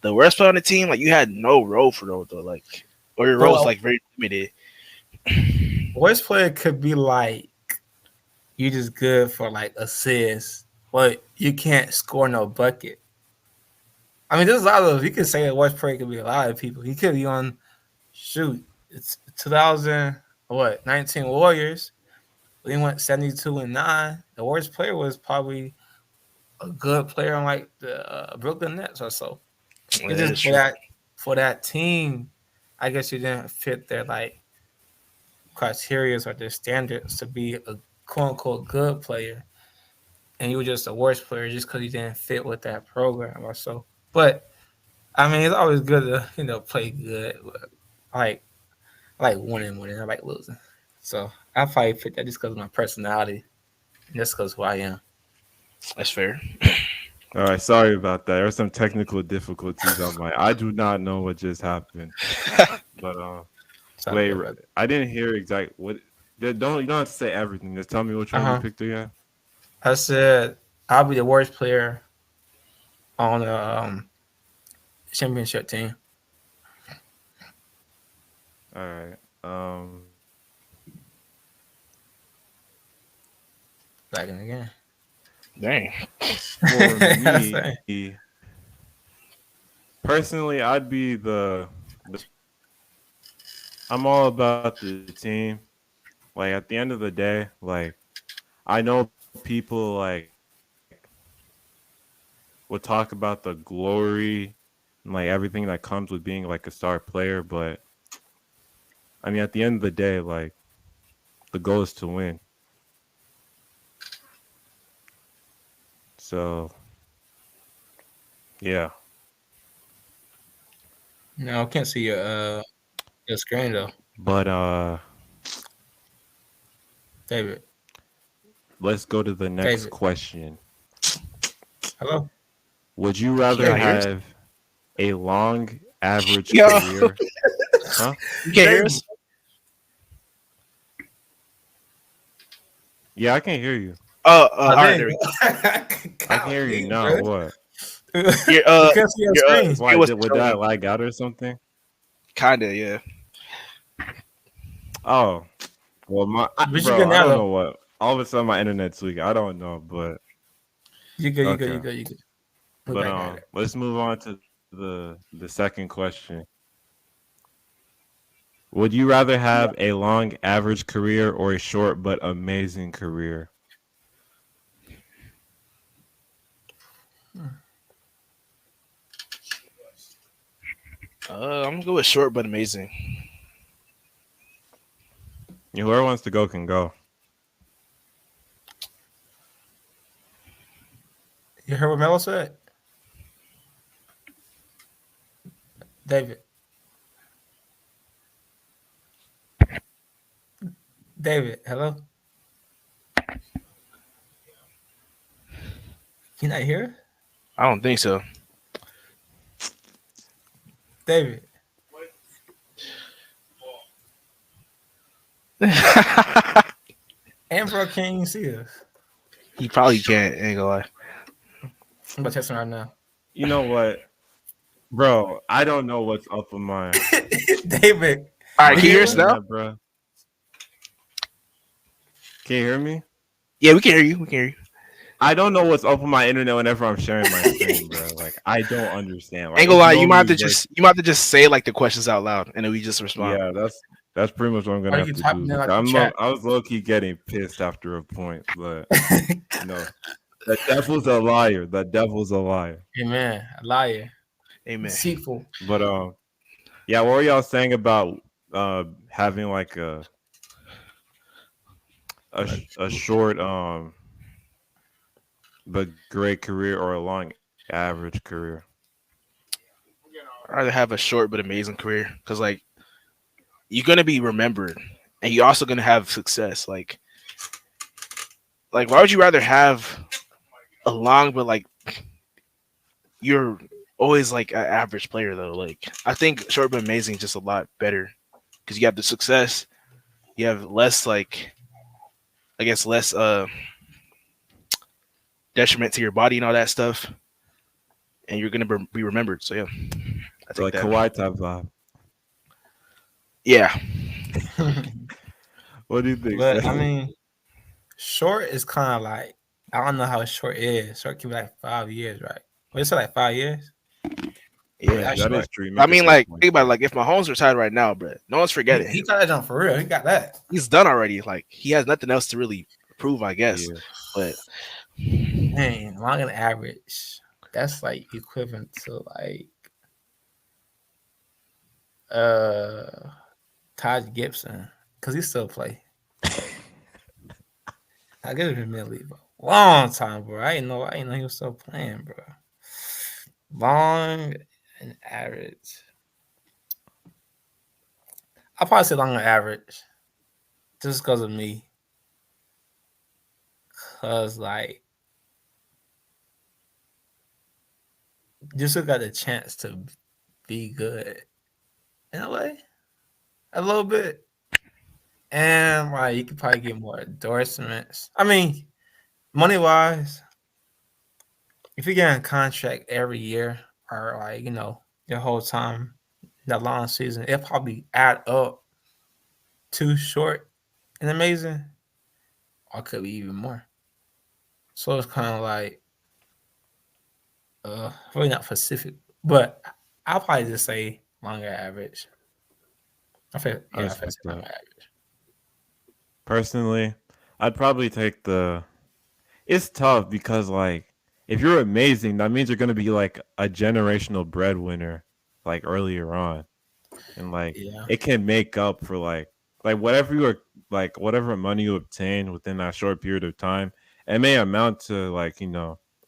the worst player on the team, like you had no role for those though, like or your role's like very limited. Worst player could be like you just good for like assists, but you can't score no bucket. I mean, there's a lot of you can say that worst player could be a lot of people. He could be on it's 2019 Warriors. They went 72-9. The worst player was probably a good player on like the Brooklyn Nets or so. It's just for that team, I guess you didn't fit their like criteria or their standards to be a quote unquote good player, and you were just a worst player just because you didn't fit with that program or so. But I mean, it's always good to play good. I like winning. I like losing. So I probably fit that just because of my personality, and just because who I am. That's fair. All right, sorry about that. There are some technical difficulties on my. I do not know what just happened, but wait, I didn't hear exactly what. You don't have to say everything. Just tell me which one you picked again. I said I'll be the worst player on the championship team. All right. Back in again. Dang. For me, personally, I'd be the. I'm all about the team. Like at the end of the day, like I know people like will talk about the glory and like everything that comes with being like a star player, but I mean at the end of the day, like the goal is to win. So yeah. No, I can't see your screen though. But David. Let's go to the next question. Hello? Would you rather have a long average career? Huh? You can't hear us? Yeah, I can hear you. All right, there we go. I can hear you now. What? Why would that lag out or something? Kinda, yeah. Oh, well, I don't know what. All of a sudden, my internet's weak. I don't know, but you good. But let's move on to the second question. Would you rather have a long average career or a short but amazing career? I'm gonna go with short but amazing. Whoever wants to go can go. You heard what Melo said? David, hello? You not here, I don't think so. David? Amber can't even see us. He probably can't. Ain't gonna lie. I'm about to text him right now. You know what, bro? I don't know what's up with my David, All right, can you hear us now? internet, bro. Can you hear me? Yeah, we can hear you. We can hear you. I don't know what's up with my internet whenever I'm sharing my screen, bro. Like I don't understand. Like, Ain't gonna it's lie. You might have to normally just say like the questions out loud, and then we just respond. yeah, that's pretty much what I'm gonna or you have can to type do. in like I the chat. was low key getting pissed after a point, but you know, the devil's a liar. The devil's a liar. Amen. A liar, Amen. deceitful. But yeah, what were y'all saying about having like a short but great career or a long average career? I'd rather have a short but amazing career because like you're gonna be remembered, and you're also gonna have success. Like why would you rather have a long but like you're always like an average player though? Like I think short but amazing is just a lot better because you have the success, you have less like I guess less detriment to your body and all that stuff, and you're gonna be remembered. So yeah, I So think like that. Kawhi type vibe. Yeah, What do you think, But I Sam? mean, short is kind of like I don't know how short is. Short can be like 5 years, right? What is it like 5 years? yeah. That's That short. is true. You I make a mean, good like point. think about it, like if Mahomes retired right now, bro, no one's forgetting He him. got that jump for real. He got that. He's done already. Like he has nothing else to really prove, I guess. Yeah. But Man, long and average. That's like equivalent to like uh Taj Gibson because he still play. I give him a leave a long time, bro. I didn't know he was still playing, bro. Long and average. I'll probably say long and average. Just because of me. Cause like you still got the chance to be good in a way. A little bit. And like you could probably get more endorsements. I mean, money wise, if you get a contract every year or like, your whole time, that long season, it'll probably add up too short and amazing. Or could be even more. So it's kind of like really not specific. But I'll probably just say longer average. I feel I yeah, I feel respect longer that. average. Personally, I'd probably take the. It's tough because like if you're amazing, that means you're gonna be like a generational breadwinner, like earlier on, and like Yeah. it can make up for like whatever you are like whatever money you obtain within that short period of time. It may amount to like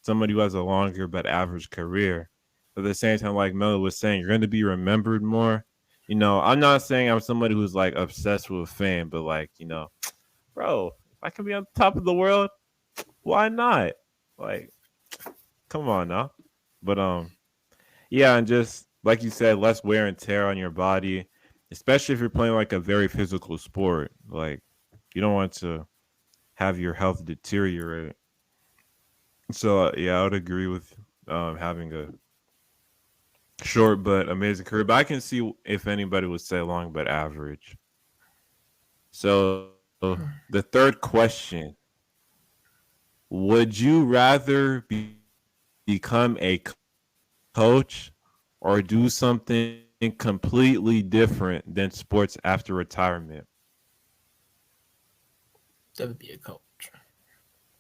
somebody who has a longer but average career. But at the same time, like Melo was saying, you're going to be remembered more. I'm not saying I'm somebody who's like obsessed with fame, but like bro, if I can be on top of the world, why not? Like, come on now. But yeah, and just like you said, less wear and tear on your body, especially if you're playing like a very physical sport. Like, you don't want to have your health deteriorate. So yeah, I would agree with having a short but amazing career. But I can see if anybody would say long but average. So the third question: would you rather become a coach or do something completely different than sports after retirement? That would be a coach.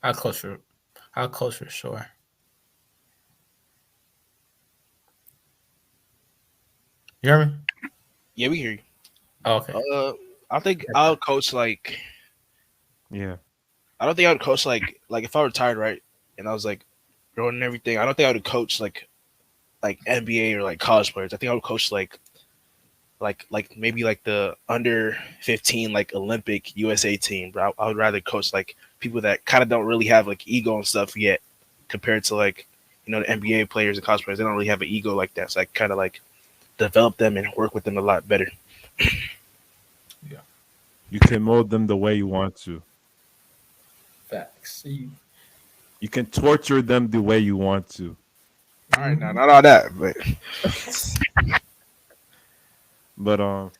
I'll coach for sure. You hear me? yeah, we hear you. Oh, okay. I think I would coach like Yeah. I don't think I would coach like if I retired right and I was like growing and everything. I don't think I would coach like NBA or like college players. I think I would coach like maybe like the under 15 like Olympic USA team. But I would rather coach like people that kind of don't really have like ego and stuff yet. compared to like the NBA players and college players. They don't really have an ego like that, so I kind of like develop them and work with them a lot better. Yeah, You can mold them the way you want to. facts. You can torture them the way you want to. All right, now not all that, but But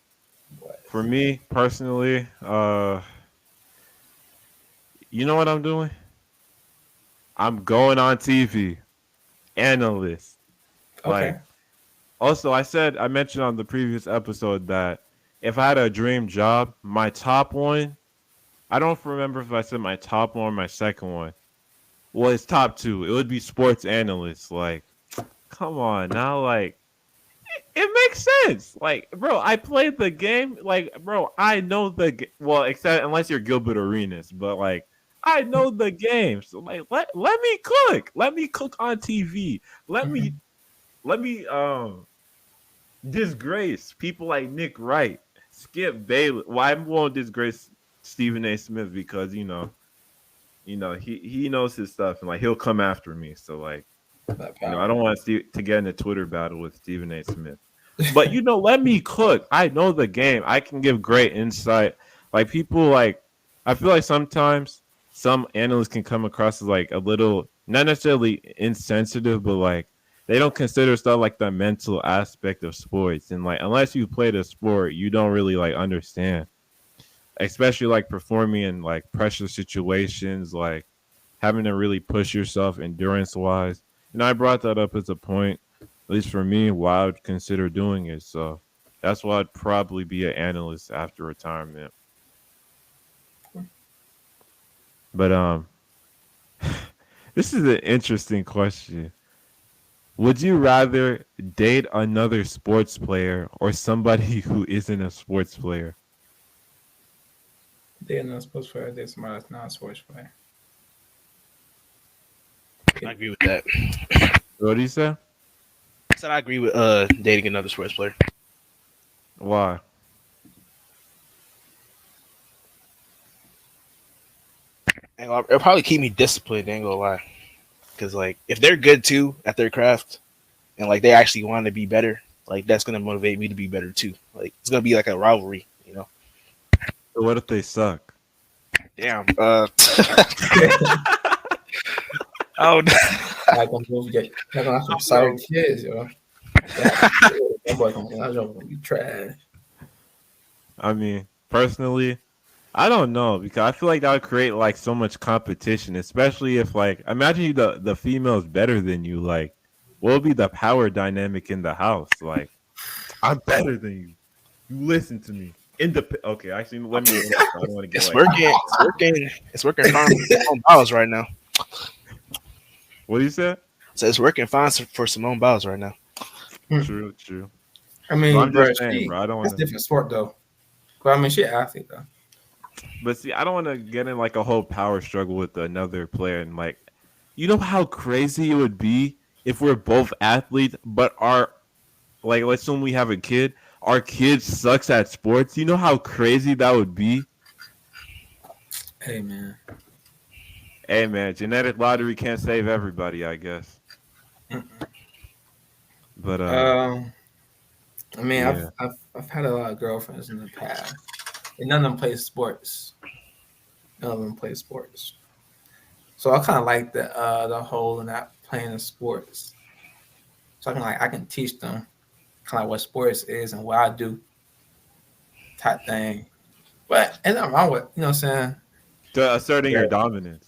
for me personally, you know what I'm doing? I'm going on TV, analyst. Okay. Like, also, I mentioned on the previous episode that if I had a dream job, my top one, I don't remember if I said my top one or my second one. Well, it's top two. It would be sports analyst. Like, come on now, like, it makes sense. Like, bro, I played the game. Like, bro, I know well, except unless you're Gilbert Arenas, but like, I know the game. So like, let me cook. Let me cook on TV. Let me disgrace people like Nick Wright, Skip Bayless. Well, I won't disgrace Stephen A. Smith because he knows his stuff and like he'll come after me. So like, I don't want to get in a Twitter battle with Stephen A. Smith. But let me cook. I know the game. I can give great insight. Like people like, I feel like sometimes some analysts can come across as like a little not necessarily insensitive, but like they don't consider stuff like the mental aspect of sports. And like unless you play the sport, you don't really like understand. Especially like performing in like pressure situations, like having to really push yourself endurance wise. And I brought that up as a point, at least for me, why I would consider doing it. So that's why I'd probably be an analyst after retirement. But this is an interesting question. Would you rather date another sports player or somebody who isn't a sports player? They're not a sports player. They're somebody that's not a sports player. I agree with that. What do you say? I said I agree with dating another sports player. Why? It'll probably keep me disciplined, ain't gonna lie. Because like if they're good too at their craft and like they actually want to be better, like that's gonna motivate me to be better too. Like it's gonna be like a rivalry, So what if they suck? Damn. Oh, Like I'm gonna have some sorry kids, yo. That boy gonna be trash. I mean, personally, I don't know because I feel like that would create like so much competition, especially if like imagine the female's better than you. Like, what would be the power dynamic in the house? Like, I'm better than you. You listen to me. Okay, actually, let me. I don't want to get it's working. It's working fine for Simone Biles right now. What do you say? So it's working fine for Simone Biles right now. True. I mean, I'm bro, just saying, bro. I don't want it's different sport though. But I mean, she an athlete though. But see, I don't want to get in like a whole power struggle with another player. And like, you know how crazy it would be if we're both athletes, but let's assume we have a kid. Our kid sucks at sports. You know how crazy that would be? Hey man, genetic lottery can't save everybody, I guess. But I mean, yeah. I've had a lot of girlfriends in the past, and none of them play sports. So I kind of like the whole not playing the sports. So I can teach them kind of what sports is and what I do, type thing. But ain't nothing wrong with what I'm saying. To asserting your dominance.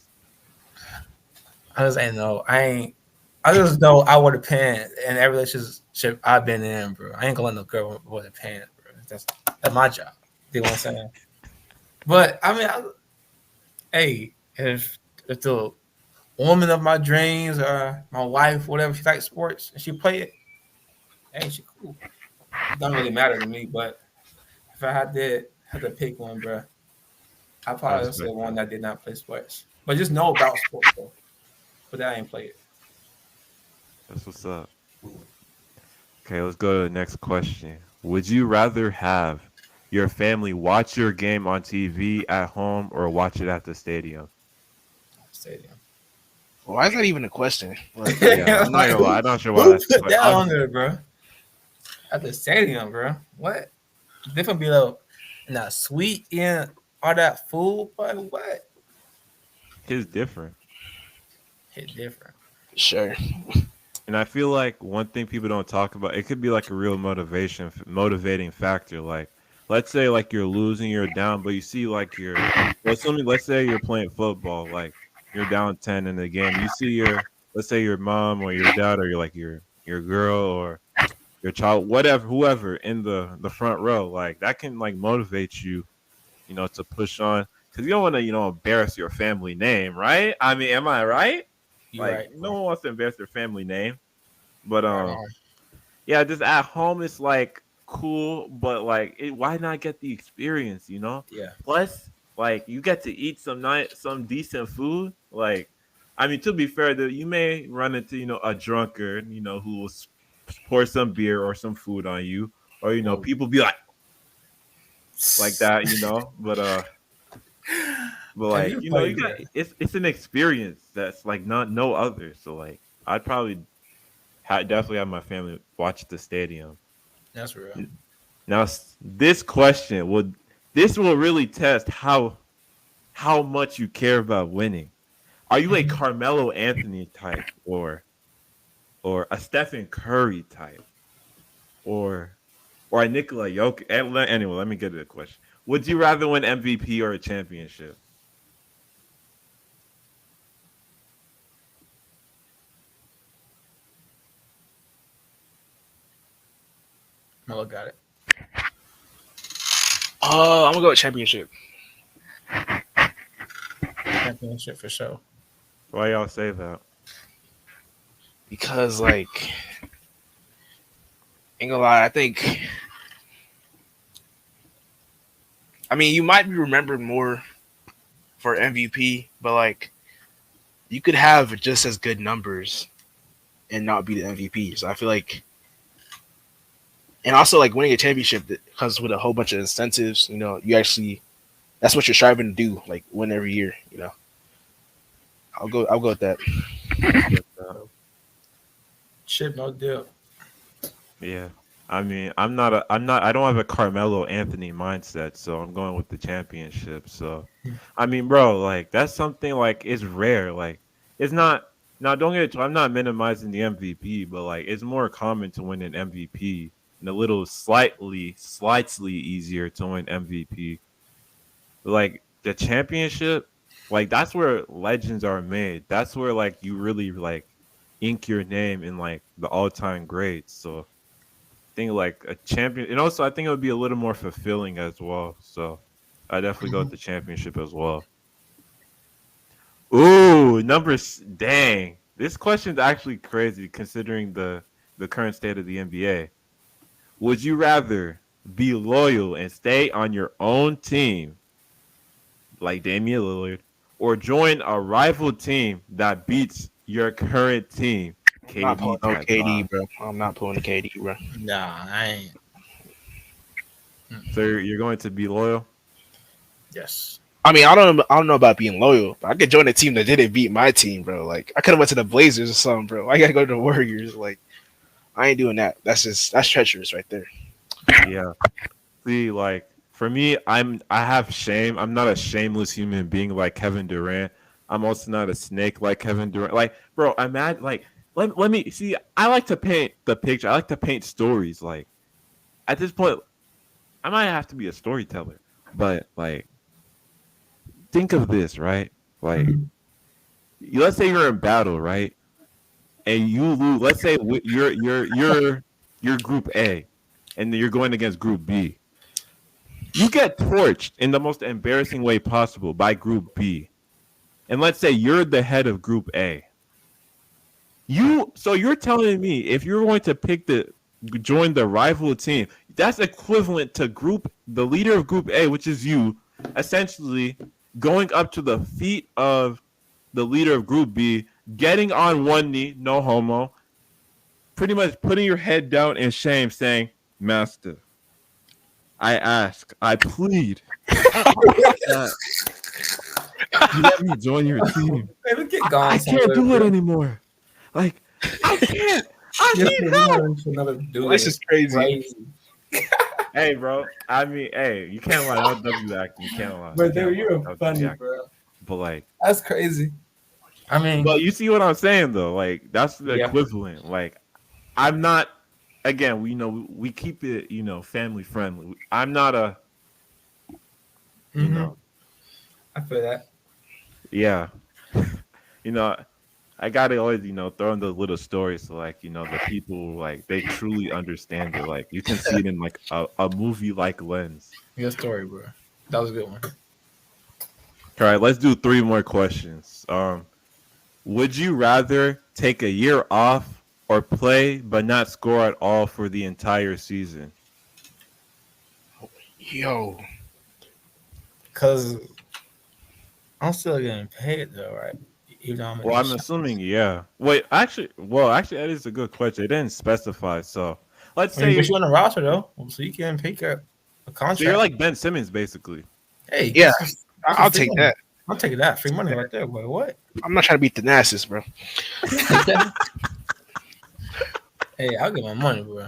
I just ain't know. I just know I wear the pants in every relationship I've been in, bro. I ain't gonna let no girl wear the pants, bro. That's my job. You know what I'm saying? But I mean, hey, if the woman of my dreams or my wife, whatever, she likes sports and she play it, hey, she cool. It don't really matter to me. But if I had to pick one, bro, I probably would say one that did not play sports, but just know about sports though. But that I ain't play it. That's what's up. Okay, let's go to the next question. Would you rather have your family watch your game on TV at home or watch it at the stadium? Stadium. Why is that even a question? Like, Yeah, I'm not gonna lie. I'm not sure why. Who That's put like, that on there, bro? At the stadium, bro. What? Different below. Not sweet in all that food, but what? his different. Hit different. sure. And I feel like one thing people don't talk about, it could be like a real motivating factor. Like, let's say like you're losing, you're down, but you see like let's say you're playing football, like you're down 10 in the game. You see let's say your mom or your dad or your girl or your child, whatever, whoever in the front row, like that can like motivate you, to push on because you don't want to, embarrass your family name, right? I mean, am I right? You Like, right. no one wants to embarrass their family name. But Right. yeah, just at home it's like cool, but like why not get the experience, Yeah. Plus, like you get to eat some decent food. Like, I mean, to be fair, you may run into, a drunkard, who will pour some beer or some food on you, or people be like that, but If like, you play you got good, it's an experience that's like no other. So like I'd probably definitely have my family watch the stadium. that's real. Now this question will really test how much you care about winning. Are you a Carmelo Anthony type or a Stephen Curry type or a Nikola Jokic? Anyway, let me get to the question. Would you rather win MVP or a championship? Melo got it. I'm gonna go with championship Championship for sure. Why y'all say that? because, like, ain't gonna lie, I mean, you might be remembered more for MVP, but like, you could have just as good numbers and not be the MVP. So I feel like, and also like winning a championship that comes with a whole bunch of incentives. That's what you're striving to do, like win every year. I'll go with that. Chip, no deal. Yeah. I mean, I don't have a Carmelo Anthony mindset, so I'm going with the championship. So, I mean, bro, like that's something like it's rare. Like it's not. Now, don't get it. I'm not minimizing the MVP, but like it's more common to win an MVP and a little slightly easier to win MVP. Like the championship, like that's where legends are made. That's where like you really like ink your name in like the all-time greats. So think like a champion, and also I think it would be a little more fulfilling as well. So I definitely go with the championship as well. Ooh, numbers! Dang, this question's actually crazy considering the current state of the NBA. Would you rather be loyal and stay on your own team, like Damian Lillard, or join a rival team that beats your current team? I'm not pulling KD no type KD, vibe. bro. I'm not pulling the KD, bro. Nah, I ain't. So you're going to be loyal? Yes. I mean, I don't know about being loyal, but I could join a team that didn't beat my team, bro. Like I could have went to the Blazers or something, bro. I gotta go to the Warriors. Like I ain't doing that. That's treacherous right there. Yeah. See, like for me, I have shame. I'm not a shameless human being like Kevin Durant. I'm also not a snake like Kevin Durant. Like, bro, I'm mad. Like, let me see. I like to paint the picture. I like to paint stories. Like, at this point, I might have to be a storyteller. But like, think of this, right? Like, let's say you're in battle, right? And you lose. Let's say you're Group A, and you're going against Group B. You get torched in the most embarrassing way possible by Group B. And let's say you're the head of Group A. So you're telling me if you're going to join the rival team, that's equivalent to the leader of Group A, which is you, essentially going up to the feet of the leader of Group B, getting on one knee, no homo, pretty much putting your head down in shame, saying, "Master, I ask, I plead." You let me join your team. Hey, let's get going I can't somewhere, do it bro. anymore. Like, I can't. I Yes, need we're help. going to another dude. This is crazy. Crazy. Hey, bro. I mean, hey, you can't lie. That was W acting. You can't lie. But You can't dude, lie. you're That was funny, W acting. bro. But like, That's crazy. I mean, but you see what I'm saying though? Like, that's the Yeah. equivalent. Like, I'm not. Again, we keep it, family friendly. I'm not a, mhm. I feel that. yeah. I gotta always, throw in those little stories so like, the people like they truly understand it. Like you can see it in like a movie like lens. Good story, bro. That was a good one. All right, let's do 3 more questions. Would you rather take a year off or play but not score at all for the entire season? Yo, Because I'm still getting paid though, right? Even though I'm in Well, the I'm shop. assuming, yeah. Wait, actually, that is a good question. It didn't specify, so let's I mean, but say you're on the roster though, so you can pick up a contract. so you're like Ben Simmons basically. Hey, Yeah, that's I'll free take money. that. I'll take that. Free money right there, boy. What? I'm not trying to beat the Nassus, bro. Hey, I'll get my money, bro.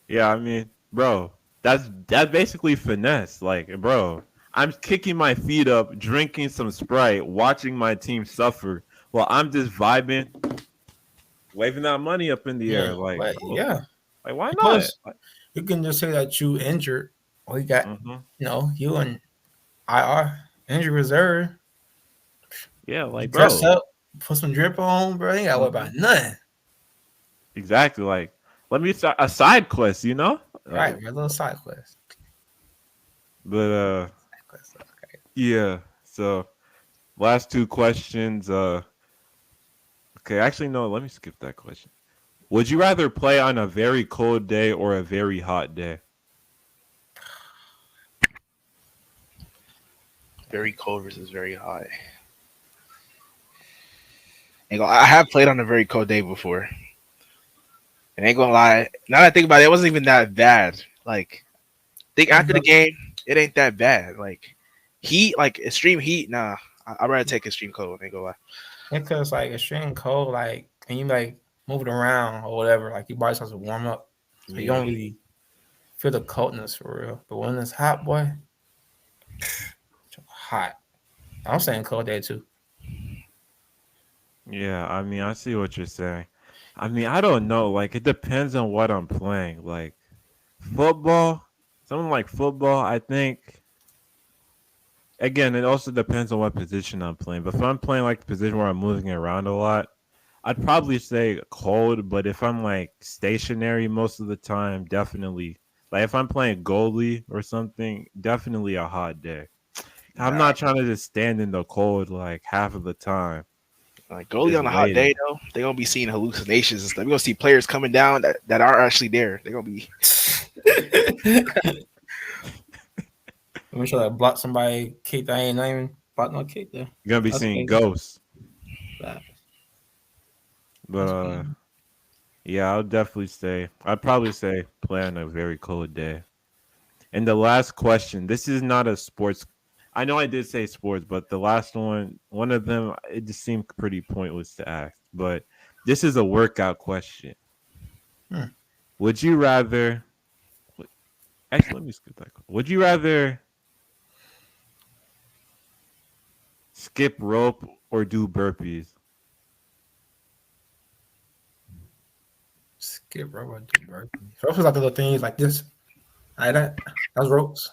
Yeah, I mean, bro, that's basically finesse. Like, bro, I'm kicking my feet up, drinking some Sprite, watching my team suffer while I'm just vibing, waving that money up in the air. Like, But, bro, yeah. like why not? Plus, you can just say that you injured, or you got, Mhm. you and IR injury reserve. Yeah, like, Dress bro, up, put some drip on, bro. You ain't got to worry about nothing. exactly. Like, let me start a side quest, Right, Like, bro. A little side quest. but Side quest, okay. yeah. So last 2 questions. Okay, actually no. Let me skip that question. Would you rather play on a very cold day or a very hot day? Very cold versus very hot. I have played on a very cold day before. And ain't gonna lie, now that I think about it, it wasn't even that bad. Like, think after the game, it ain't that bad. Like, heat, like extreme heat, nah. I'd rather take extreme cold. Ain't gonna lie. Because like extreme cold, like, and you like move it around or whatever, like your body starts to warm up, so you don't really feel the coldness for real. But when it's hot, boy, hot. I'm saying cold day too. Yeah, I mean, I see what you're saying. I mean, I don't know. Like, it depends on what I'm playing. Like, football, something like football, I think. Again, it also depends on what position I'm playing. But if I'm playing like the position where I'm moving around a lot, I'd probably say cold. But if I'm like stationary most of the time, definitely. Like, if I'm playing goalie or something, definitely a hot day. I'm not trying to just stand in the cold like half of the time. Like goalie Just on a hot waiting. day though, they're gonna be seeing hallucinations and stuff. We're gonna see players coming down that aren't actually there. They're gonna be I'm sure I block somebody kick that ain't not even block no kick there. You're gonna be That's seeing crazy. ghosts. That- But that's crazy. yeah, I'd probably say play on a very cold day. And the last question, this is not a sports. I know I did say sports, but the last one of them, it just seemed pretty pointless to ask. But this is a workout question. Hmm. Would you rather? Actually, let me skip that. Would you rather skip rope or do burpees? Skip rope, do burpees. Ropes is like the little things like this. Like that. That's ropes.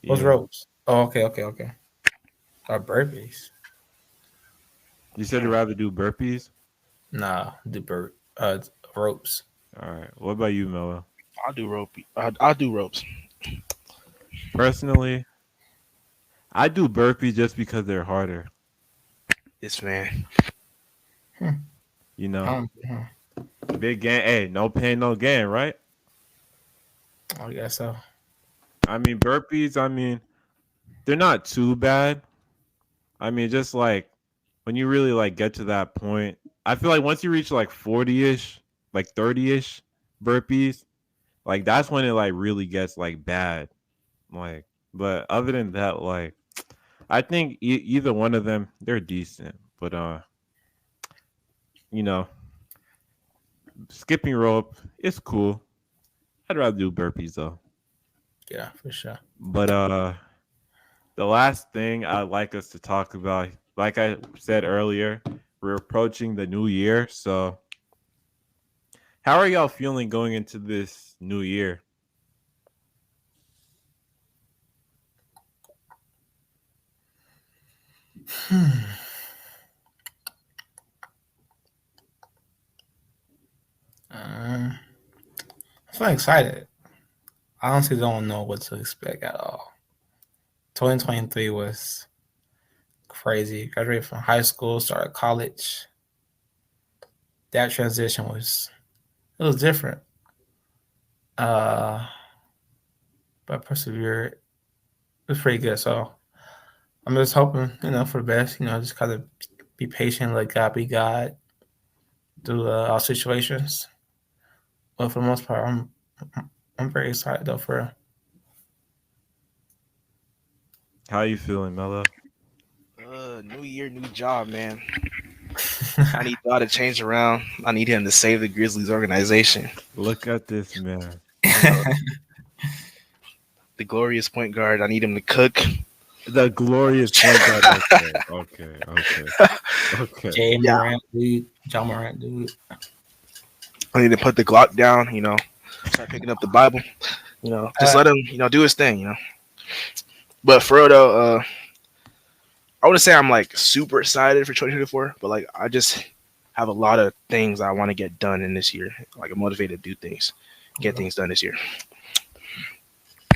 What's Yeah. ropes? Oh, okay. Burpees. You said you'd rather do burpees? Nah, do ropes. All right. What about you, Melo? I'll do rope. I'll do ropes. Personally, I do burpees just because they're harder. This man. You know, Hmm. big gain. Hey, no pain, no gain, right? I guess so. I mean, burpees. I mean, they're not too bad. I mean, just like when you really like get to that point, I feel like once you reach like 40-ish, like 30-ish burpees, like that's when it like really gets like bad. Like, but other than that, like I think either one of them, they're decent, but you know, skipping rope is cool. I'd rather do burpees though. Yeah, for sure. But the last thing I'd like us to talk about, like I said earlier, we're approaching the new year. So, how are y'all feeling going into this new year? I feel excited. I honestly don't know what to expect at all. 2023 was crazy. Graduated from high school, started college. That transition was different. Uh, but persevered. It was pretty good. So I'm just hoping, for the best. Just kind of be patient, let God be God through all situations. But for the most part, I'm very excited though for. How you feeling, Melo? New year, new job, man. I need God to change around. I need him to save the Grizzlies organization. Look at this man. You know, the glorious point guard. I need him to cook. The glorious point guard. Okay. Jay Yeah. Morant, dude. John Morant, dude. I need to put the Glock down. Start picking up the Bible. Just let him, do his thing. But for real though, I wouldn't say I'm like super excited for 2024, but like I just have a lot of things I want to get done in this year. Like I'm motivated to do things, get things done this year.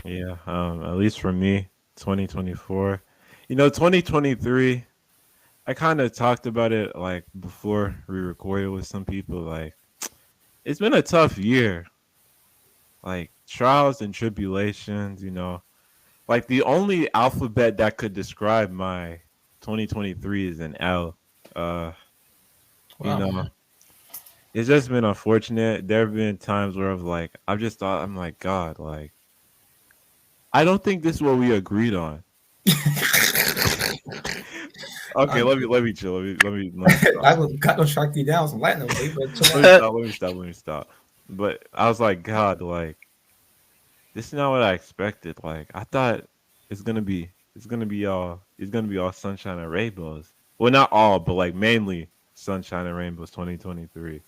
Yeah, at least for me, 2024. 2023, I kind of talked about it like before we recorded with some people. Like, it's been a tough year. Like, trials and tribulations, Like, the only alphabet that could describe my 2023 is an L. Wow. It's just been unfortunate. There have been times where I've just thought, I'm like, God, like, I don't think this is what we agreed on. Okay, let me chill. Let me I got no shock you down some lightning, but let me stop. But I was like, God, like, this is not what I expected. Like, I thought it's gonna be all sunshine and rainbows. Well, not all, but like mainly sunshine and rainbows 2023.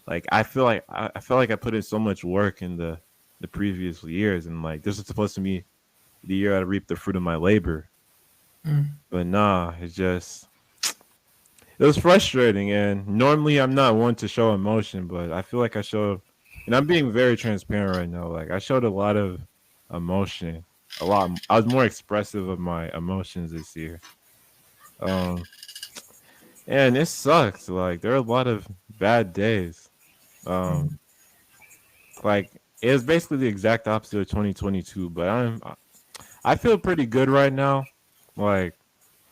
Like I feel like I felt like I put in so much work in the previous years, and like this is supposed to be the year I reap the fruit of my labor. But nah, it was frustrating. And normally I'm not one to show emotion, but I feel like I showed, and I'm being very transparent right now. Like I showed a lot of emotion, I was more expressive of my emotions this year. And it sucks. Like there are a lot of bad days. Like it was basically the exact opposite of 2022, but I feel pretty good right now. Like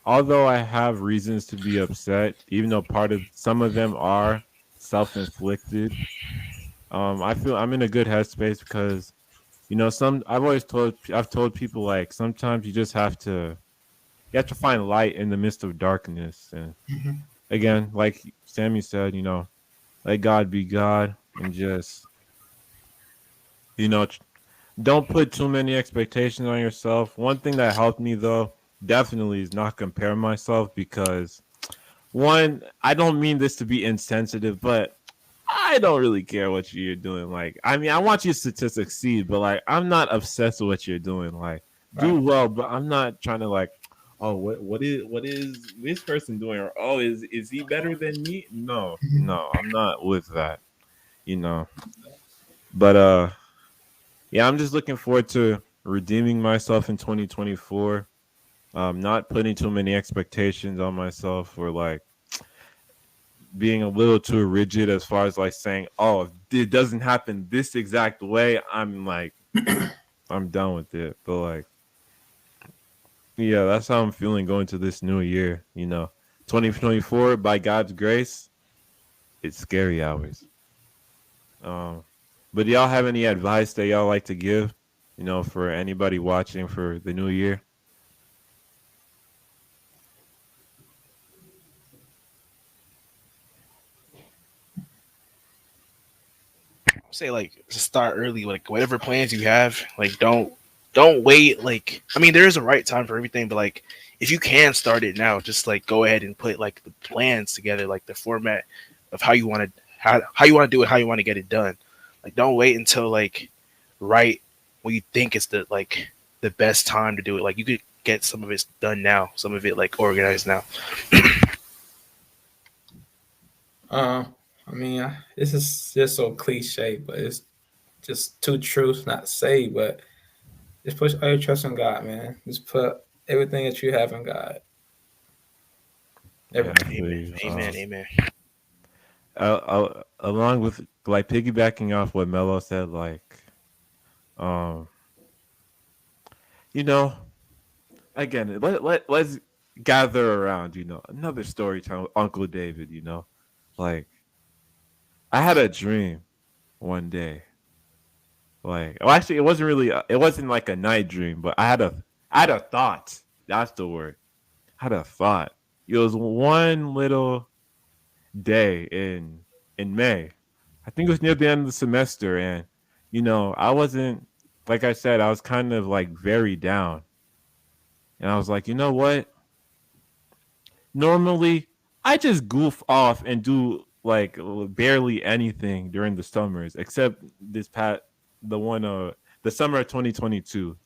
although I have reasons to be upset, even though some of them are self-inflicted, I feel I'm in a good headspace because I've told people like sometimes you have to find light in the midst of darkness. And again, like Sammy said, let God be God and just don't put too many expectations on yourself. One thing that helped me though definitely is not compare myself, because one, I don't mean this to be insensitive, but I don't really care what you're doing. Like, I mean, I want you to succeed, but like, I'm not obsessed with what you're doing. Like, do well, but I'm not trying to like, oh, what is this person doing? Or oh, is he better than me? No, I'm not with that. But yeah, I'm just looking forward to redeeming myself in 2024. Not putting too many expectations on myself, or like being a little too rigid as far as like saying, oh, if it doesn't happen this exact way, I'm like, I'm done with it. But like, yeah, that's how I'm feeling going to this new year. 2024, by God's grace, it's scary hours. But do y'all have any advice that y'all like to give, for anybody watching for the new year? say like start early, like whatever plans you have, like don't wait. Like I mean, there is a right time for everything, but like if you can start it now, just like go ahead and put like the plans together, like the format of how you want to how you want to do it, how you want to get it done. Like don't wait until like right when you think it's the best time to do it. Like you could get some of it done now, some of it like organized now. I mean, this is just so cliche, but it's just two truths not to say, but just put all your trust in God, man. Just put everything that you have in God. Yeah, Everything. Amen. Along with like piggybacking off what Melo said, like, you know, again, let's gather around. You know, another story time with Uncle David. You know, like I had a dream one day. Like, well, actually, it wasn't like a night dream, but I had a thought. That's the word. I had a thought. It was one little day in May. I think it was near the end of the semester, and you know, I wasn't like I said, I was kind of like very down, and I was like, you know what? Normally, I just goof off and do like barely anything during the summers, except the summer of 2022.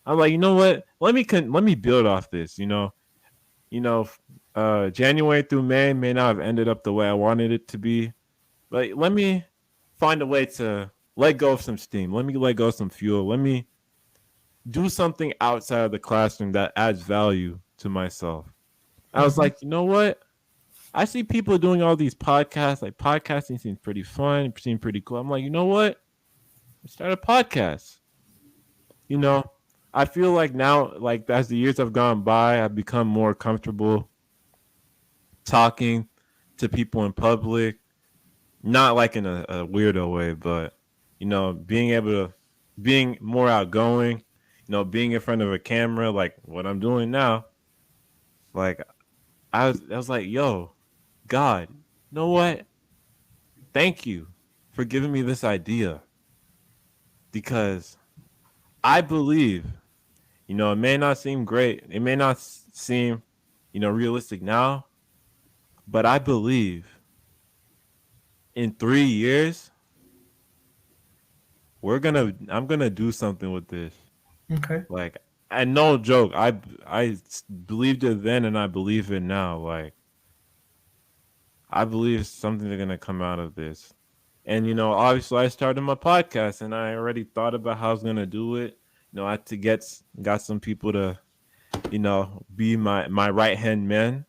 I'm like, you know what? Let me build off this. You know, January through may not have ended up the way I wanted it to be, but let me find a way to let go of some steam. Let me let go of some fuel. Let me do something outside of the classroom that adds value to myself. I was like, you know what? I see people doing all these podcasts. Like podcasting seems pretty fun, seems pretty cool. I'm like, you know what? Let's start a podcast. You know, I feel like now, like as the years have gone by, I've become more comfortable talking to people in public, not like in a weirdo way, but you know, being more outgoing, you know, being in front of a camera, like what I'm doing now. Like I was like, yo, God, you know what? Thank you for giving me this idea because I believe, you know, it may not seem great, it may not seem, you know, realistic now, but I believe in 3 years I'm gonna do something with this. Okay. Like, and no joke, I believed it then and I believe it now. Like, I believe something's gonna come out of this. And you know, obviously, I started my podcast, and I already thought about how I was gonna do it. You know, I had to got some people to, you know, be my right hand men.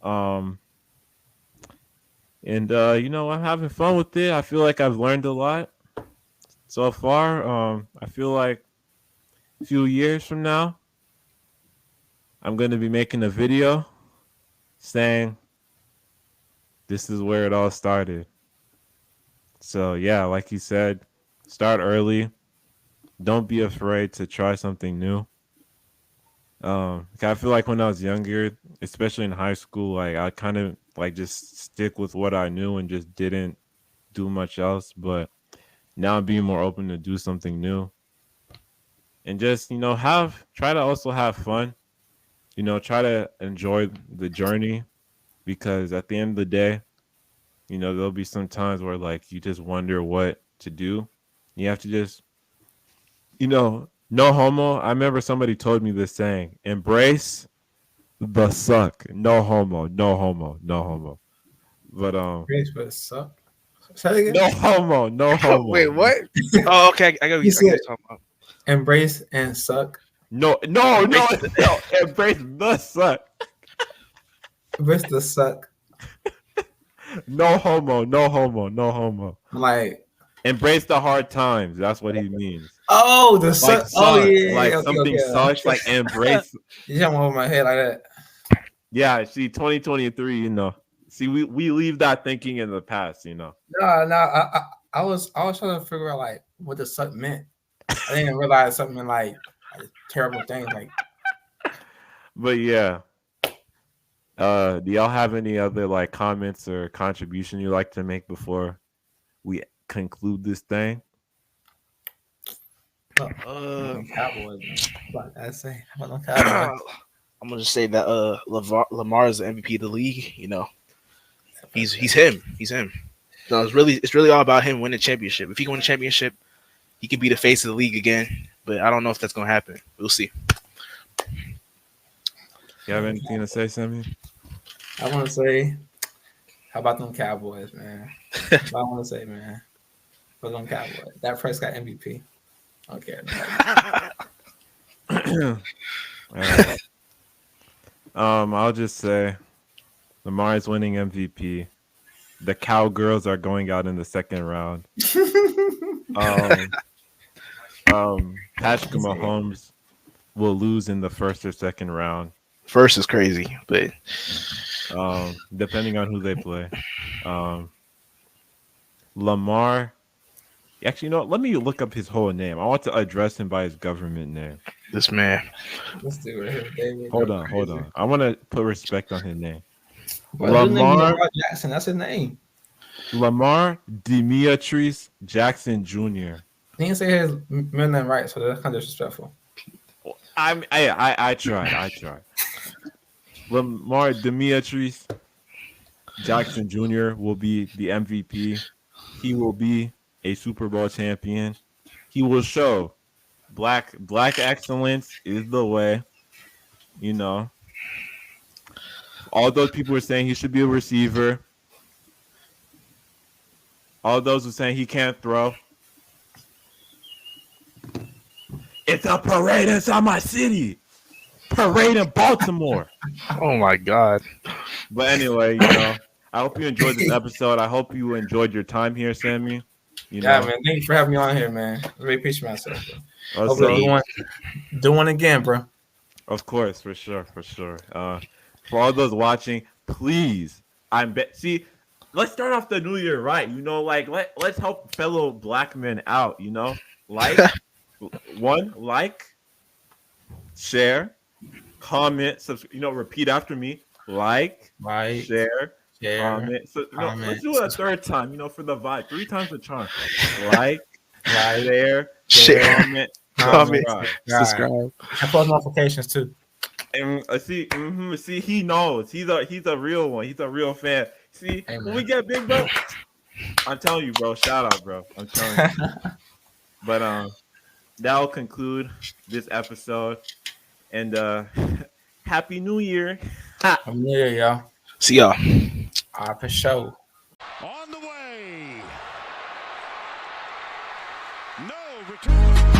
Um, and you know, I'm having fun with it. I feel like I've learned a lot so far. I feel like a few years from now, I'm gonna be making a video saying this is where it all started. So yeah, like you said, start early. Don't be afraid to try something new. I feel like when I was younger, especially in high school, like I kind of like just stick with what I knew and just didn't do much else. But now I'm being more open to do something new and just, you know, try to also have fun, you know, try to enjoy the journey because at the end of the day, you know, there'll be some times where like you just wonder what to do. You have to just, you know, no homo. I remember somebody told me this saying, embrace the suck. No homo, no homo, no homo. But Grace, but it suck. Say it again. no homo, no homo. Wait, what? Oh, okay. I got You you. said embrace and suck. No. Embrace the suck. Embrace the suck. No homo, no homo, no homo. Like, Embrace the hard times. That's what he means. oh, the suck. Like Oh, suck, yeah. like Okay, something okay. sucks. Like embrace. You jumping over my head like that. Yeah, see, 2023. You know, see, we leave that thinking in the past. You know. No. I was trying to figure out like what the suck meant. I didn't realize something like terrible things like. But yeah. Do y'all have any other like comments or contribution you like to make before we conclude this thing? Cowboys, man. What I say? How about them Cowboys? I'm gonna just say that Lamar is the MVP of the league. You know, he's him. He's him. So it's really all about him winning a championship. If he can win a championship, he can be the face of the league again. But I don't know if that's gonna happen. We'll see. You have anything to say, Sammy? I want to say, how about them Cowboys, man? That's what I want to say, man. For them Cowboys, that Prescott MVP. Okay. Right. I'll just say Lamar is winning MVP. The Cowgirls are going out in the second round. Patrick Mahomes will lose in the first or second round. First is crazy, but depending on who they play. Lamar. Actually, you know what? Let me look up his whole name. I want to address him by his government name. This man. Let's do it. David. Hold on. I want to put respect on his name. Well, Lamar Jackson. That's his name. Lamar Demetrius Jackson Jr. He didn't say his middle name right, so that's kind of disrespectful. I tried. Lamar Demetrius Jackson Jr. will be the MVP. He will be a Super Bowl champion. He will show black excellence is the way. You know, all those people were saying he should be a receiver. All those were saying he can't throw. It's a parade inside my city. Parade in Baltimore. Oh my God. But anyway, you know, I hope you enjoyed this episode. I hope you enjoyed your time here, Sammy. You know. Man. Thank you for having me on here, man. I really appreciate myself, bro. Also, Hopefully do one again, bro. Of course, for sure. For all those watching, please, let's start off the new year right. You know, like let's help fellow black men out. You know, like share, comment, you know, repeat after me. Like, share. Comment. So, let's do it a third time, you know, for the vibe. 3 times the charm. Like, share, comment, subscribe. And post notifications too. And see, he knows. He's a real one. He's a real fan. See, when we get big, bro, I'm telling you, bro. Shout out, bro. I'm telling you. But that'll conclude this episode. And Happy New Year. Happy New Year, y'all. See y'all. For sure. On the way. No return.